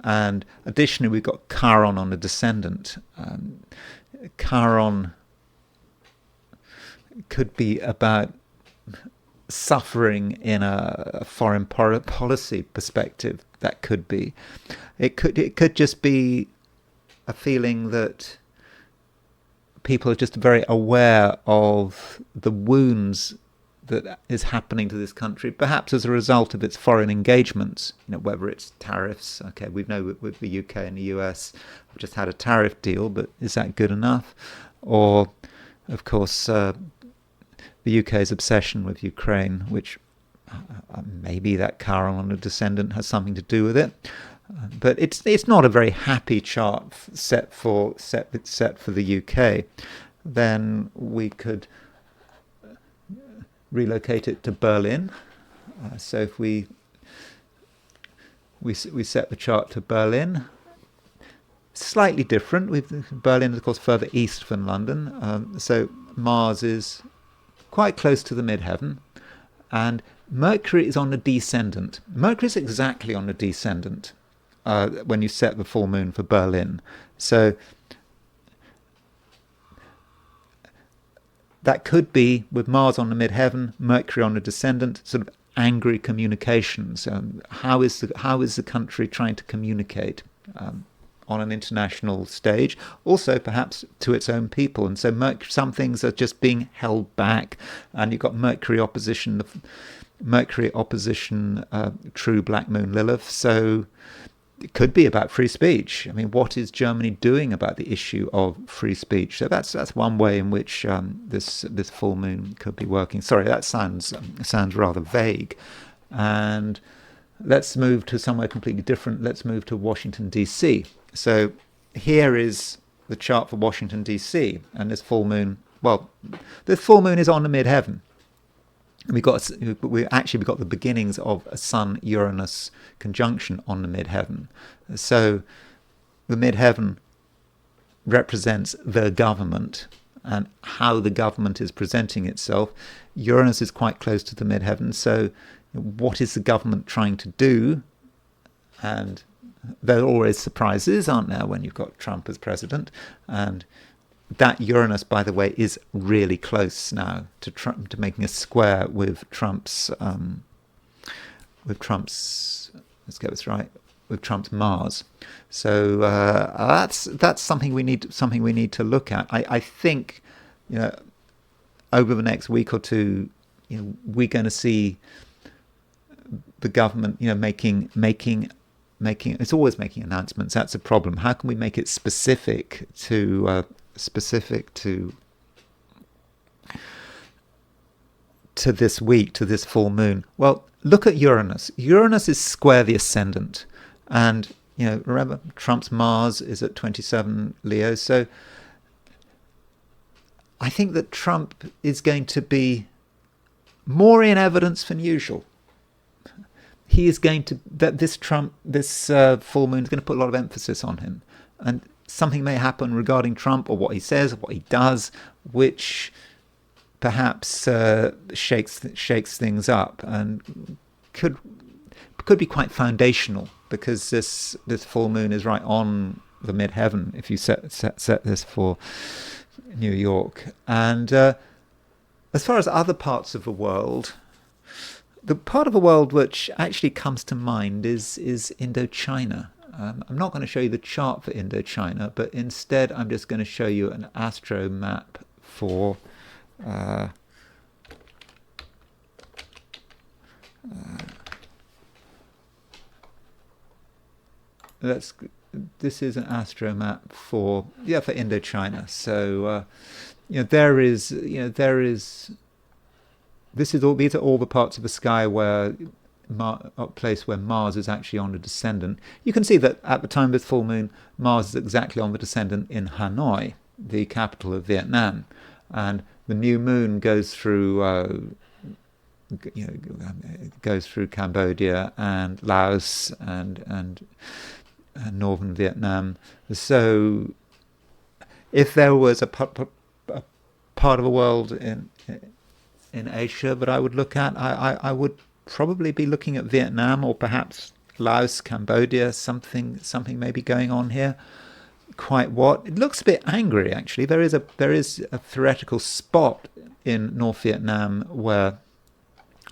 And additionally, we've got Chiron on the descendant. Chiron could be about suffering in a foreign policy perspective. That could be. It could just be a feeling that people are just very aware of the wounds that is happening to this country, perhaps as a result of its foreign engagements, whether it's tariffs. Okay, we know with the UK and the US have just had a tariff deal, but is that good enough? Or, of course, the UK's obsession with Ukraine, which maybe that Chiron on the descendant has something to do with it. But it's not a very happy chart set for the UK. Then we could relocate it to Berlin. So if we set the chart to Berlin, slightly different. Berlin is, of course, further east than London. So Mars is quite close to the midheaven, and Mercury is on the descendant. Mercury is exactly on the descendant when you set the full moon for Berlin. So that could be, with Mars on the midheaven, Mercury on the descendant, sort of angry communications. How is the country trying to communicate on an international stage? Also, perhaps to its own people. And so some things are just being held back. And you've got Mercury opposition true black moon Lilith. So it could be about free speech. I mean, what is Germany doing about the issue of free speech? So that's one way in which this full moon could be working. Sorry, that sounds rather vague. And let's move to somewhere completely different. Let's move to Washington, D.C. So here is the chart for Washington, D.C. And this full moon, the full moon is on the midheaven. We've got the beginnings of a Sun-Uranus conjunction on the midheaven. So the midheaven represents the government and how the government is presenting itself. Uranus is quite close to the midheaven. So what is the government trying to do? And there are always surprises, aren't there, when you've got Trump as president? And that Uranus, by the way, is really close now to Trump, to making a square with Trump's. Let's get this right. With Trump's Mars. So that's something we need to look at. I think, over the next week or two, we're going to see the government, making. It's always making announcements. That's a problem. How can we make it specific to this week, to this full moon? Well, look at Uranus. Uranus is square the ascendant. And, remember, Trump's Mars is at 27 Leo. So I think that Trump is going to be more in evidence than usual. He is going to, this full moon is going to put a lot of emphasis on him. And something may happen regarding Trump or what he says, or what he does, which perhaps shakes things up and could be quite foundational, because this full moon is right on the midheaven if you set this for New York. And as far as other parts of the world, the part of the world which actually comes to mind is Indochina. I'm not going to show you the chart for Indochina, but instead I'm just going to show you an astro map for this is an astro map for Indochina. So these are all the parts of the sky where a place where Mars is actually on the descendant. You can see that at the time of this full moon, Mars is exactly on the descendant in Hanoi, the capital of Vietnam, and the new moon goes through Cambodia and Laos and northern Vietnam. So if there was a part of the world in Asia that I would look at, I would probably be looking at Vietnam, or perhaps Laos, Cambodia. Something maybe going on here. Quite what? It looks a bit angry, actually. There is a theoretical spot in North Vietnam where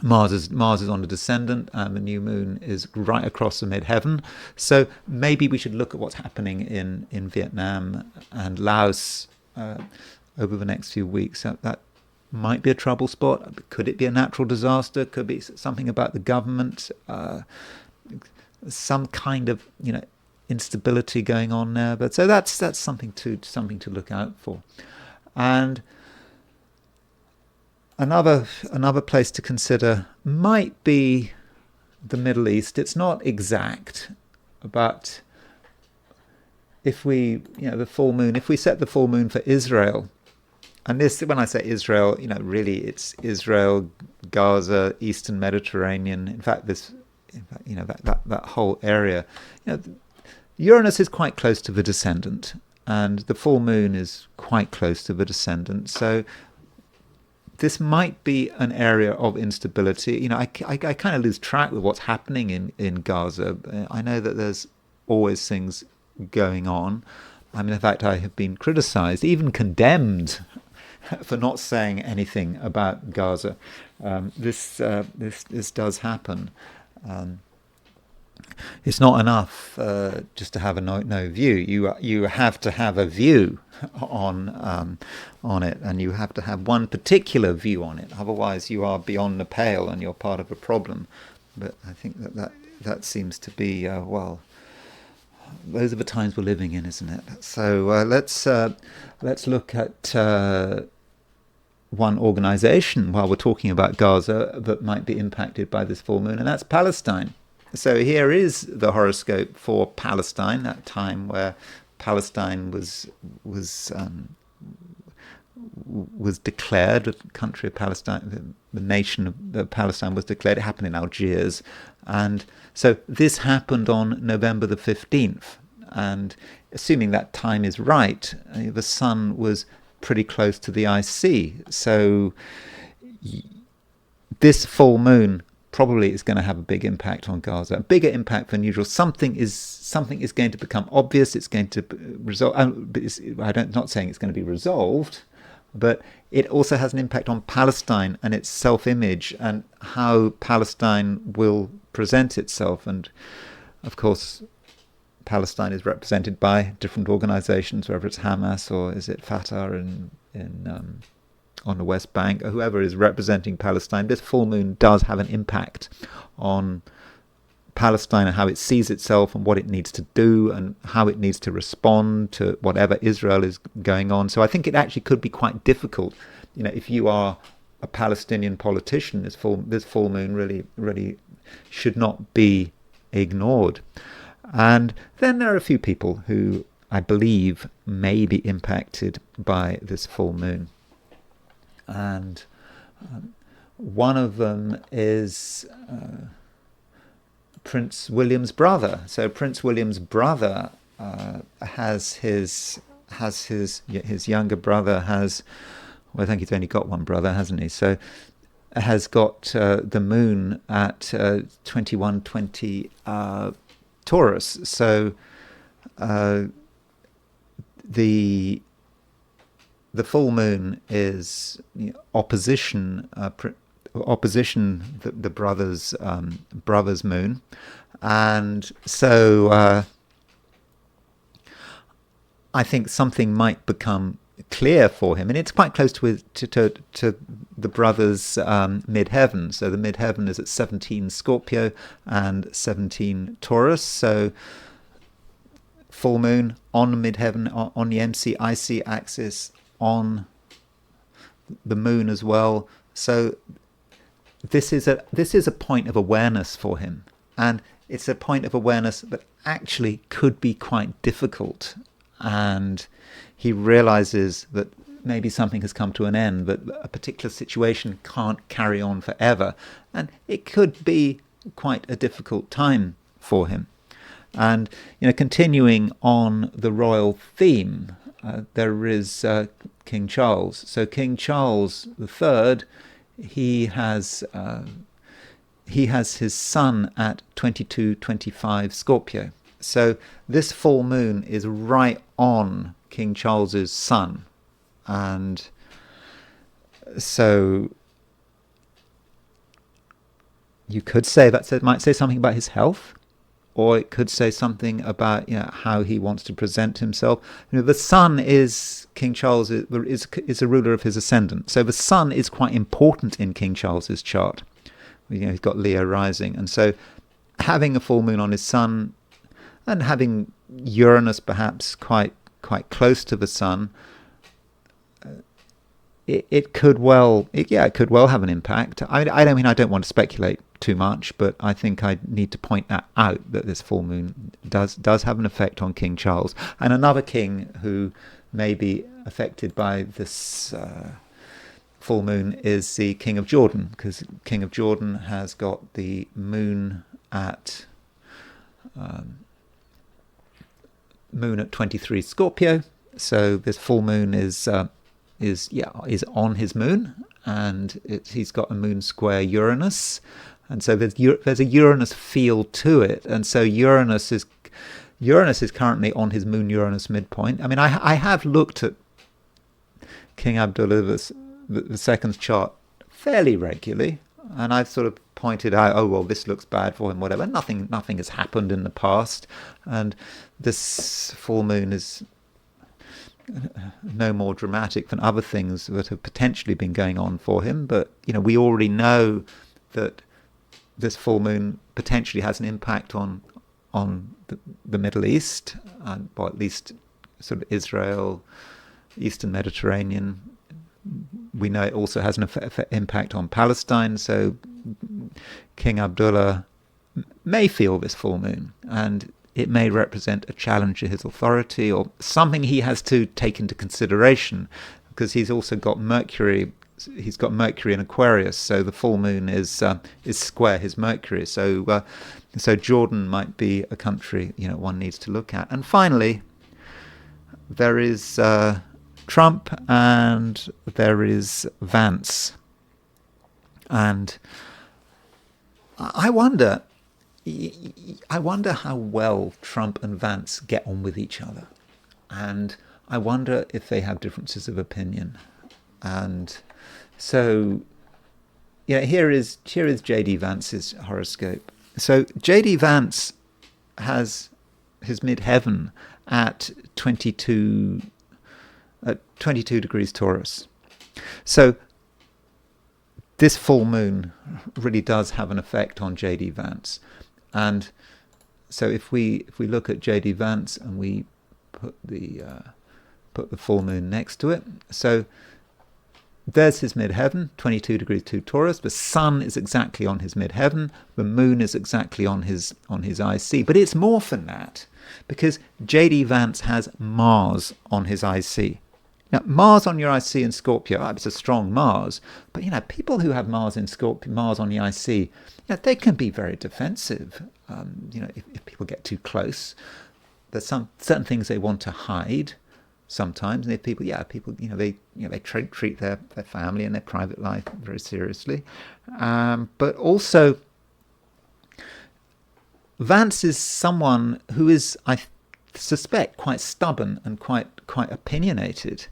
Mars is on the descendant, and the new moon is right across the midheaven. So maybe we should look at what's happening in Vietnam and Laos over the next few weeks. That might be a trouble spot. Could it be a natural disaster? Could be something about the government, some kind of instability going on there. But so that's something to look out for. And another place to consider might be the Middle East. It's not exact, but if we the full moon, if we set the full moon for Israel, and this, when I say Israel, really it's Israel, Gaza, Eastern Mediterranean. In fact, that whole area. Uranus is quite close to the descendant, and the full moon is quite close to the descendant. So this might be an area of instability. I kind of lose track with what's happening in Gaza. I know that there's always things going on. I mean, in fact, I have been criticized, even condemned, for not saying anything about Gaza. This does happen. It's not enough just to have a no view. You have to have a view on it, and you have to have one particular view on it. Otherwise, you are beyond the pale, and you're part of a problem. But I think that seems to be those are the times we're living in, isn't it? So let's look at one organization while we're talking about Gaza that might be impacted by this full moon, and that's Palestine. So here is the horoscope for Palestine, that time where Palestine was declared, the country of Palestine, the nation of Palestine was declared. It happened in Algiers, and so this happened on November the 15th. And assuming that time is right, the sun was pretty close to the IC. So this full moon probably is going to have a big impact on Gaza, a bigger impact than usual. Something is going to become obvious. It's going to resolve. I'm not saying it's going to be resolved, but it also has an impact on Palestine and its self-image and how Palestine will present itself. And of course, Palestine is represented by different organizations, whether it's Hamas or is it Fatah on the West Bank, or whoever is representing Palestine. This full moon does have an impact on Palestine and how it sees itself and what it needs to do and how it needs to respond to whatever Israel is going on. So I think it actually could be quite difficult. If you are a Palestinian politician, this full moon really should not be ignored. And then there are a few people who I believe may be impacted by this full moon. And one of them is Prince William's brother. So Prince William's brother has his younger brother has, well, I think he's only got one brother, hasn't he? So has got the moon at 2120 Taurus. So the full moon is opposition the brother's moon, and so I think something might become clear for him, and it's quite close to the brother's midheaven. So the midheaven is at 17 Scorpio and 17 Taurus. So full moon on midheaven, on the IC axis, on the moon as well. So this is a point of awareness for him, and it's a point of awareness that actually could be quite difficult. And he realizes that maybe something has come to an end, that a particular situation can't carry on forever, and it could be quite a difficult time for him. And continuing on the royal theme, there is King Charles. So King Charles III, he has his sun at 2225 Scorpio. So this full moon is right on King Charles's sun, and so you could say that it might say something about his health, or it could say something about how he wants to present himself. The sun is King Charles is a ruler of his ascendant, so the sun is quite important in King Charles's chart. He's got Leo rising, and so having a full moon on his sun and having Uranus perhaps quite close to the sun, it could well have an impact. I don't want to speculate too much, but I think I need to point that out, that this full moon does have an effect on King Charles. And another king who may be affected by this full moon is the King of Jordan, because King of Jordan has got the moon at 23 Scorpio. So this full moon is on his moon, and he's got a moon square Uranus, and so there's a Uranus feel to it, and so Uranus is currently on his moon Uranus midpoint. I mean, I have looked at King Abdullah II's chart fairly regularly, and I've sort of pointed out, oh well, this looks bad for him, whatever. Nothing has happened in the past, and this full moon is no more dramatic than other things that have potentially been going on for him. But we already know that this full moon potentially has an impact on the Middle East, or at least sort of Israel, Eastern Mediterranean. We know it also has an impact on Palestine. So King Abdullah may feel this full moon, and it may represent a challenge to his authority, or something he has to take into consideration, because he's also got Mercury. He's got Mercury in Aquarius, so the full moon is square his Mercury. So Jordan might be a country one needs to look at. And finally, there is Trump and there is Vance, and I wonder how well Trump and Vance get on with each other, and I wonder if they have differences of opinion. And so, here is JD Vance's horoscope. So JD Vance has his midheaven at 22 degrees Taurus. So this full moon really does have an effect on JD Vance. And so if we look at JD Vance and we put the full moon next to it, so there's his midheaven, 22 degrees to Taurus. The sun is exactly on his midheaven. The moon is exactly on his IC. But it's more than that, because JD Vance has Mars on his IC. Now, Mars on your IC in Scorpio, it's a strong Mars, but people who have Mars in Scorpio, Mars on the IC, they can be very defensive. If people get too close, there's some certain things they want to hide. Sometimes, and if people, they treat their family and their private life very seriously, but also Vance is someone who is, I suspect, quite stubborn and quite opinionated.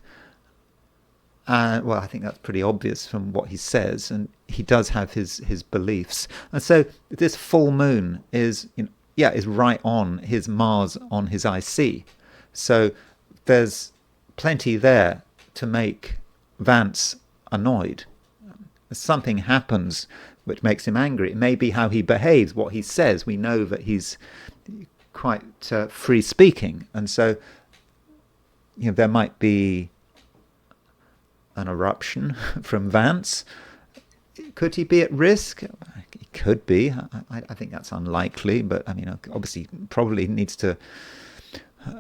Well, I think that's pretty obvious from what he says, and he does have his beliefs. And so this full moon is right on his Mars on his IC. So there's plenty there to make Vance annoyed. Something happens which makes him angry. It may be how he behaves, what he says. We know that he's quite free speaking, and so there might be an eruption from Vance. Could he be at risk? He could be. I think that's unlikely, but obviously probably needs to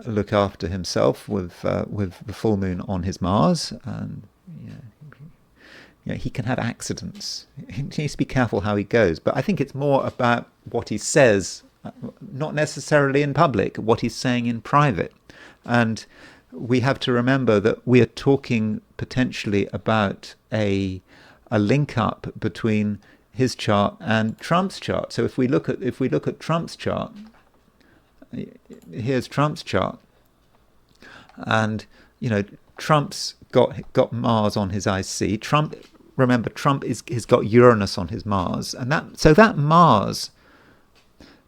look after himself with the full moon on his Mars, and he can have accidents. He needs to be careful how he goes. But I think it's more about what he says not necessarily in public, what he's saying in private. And we have to remember that we are talking potentially about a link up between his chart and Trump's chart. So if we look at Trump's chart, here's Trump's chart, and Trump's got Mars on his IC. Remember, Trump has got Uranus on his Mars, and that Mars,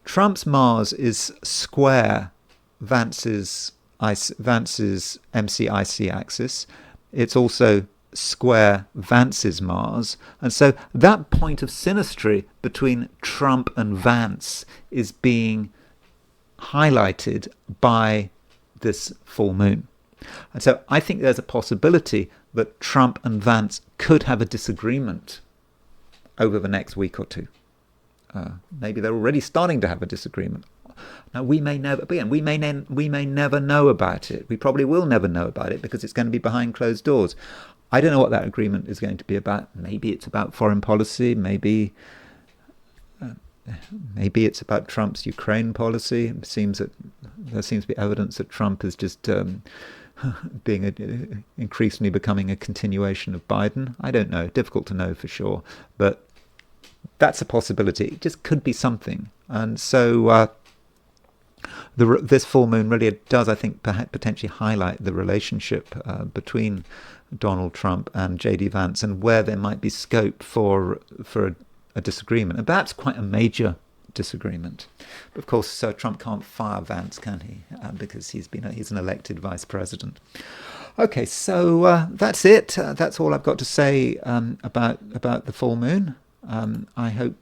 Trump's Mars is square Vance's MCIC axis. It's also square Vance's Mars, and so that point of synastry between Trump and Vance is being highlighted by this full moon. And so I think there's a possibility that Trump and Vance could have a disagreement over the next week or two. Maybe they're already starting to have a disagreement. Now, we may never know about it. We probably will never know about it because it's going to be behind closed doors. I don't know what that agreement is going to be about. Maybe it's about foreign policy. Maybe it's about Trump's Ukraine policy. It seems that there seems to be evidence that Trump is just increasingly becoming a continuation of Biden. I don't know. Difficult to know for sure. But that's a possibility. It just could be something. And so this full moon really does, I think, potentially highlight the relationship between Donald Trump and JD Vance and where there might be scope for a disagreement, and perhaps quite a major disagreement. But of course, Trump can't fire Vance, can he? Because he's an elected vice president. Okay, so that's it. That's all I've got to say about the full moon. I hope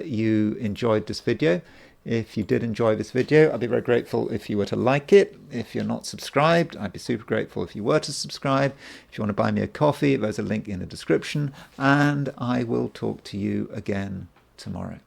you enjoyed this video. If you did enjoy this video, I'd be very grateful if you were to like it. If you're not subscribed, I'd be super grateful if you were to subscribe. If you want to buy me a coffee, there's a link in the description. And I will talk to you again tomorrow.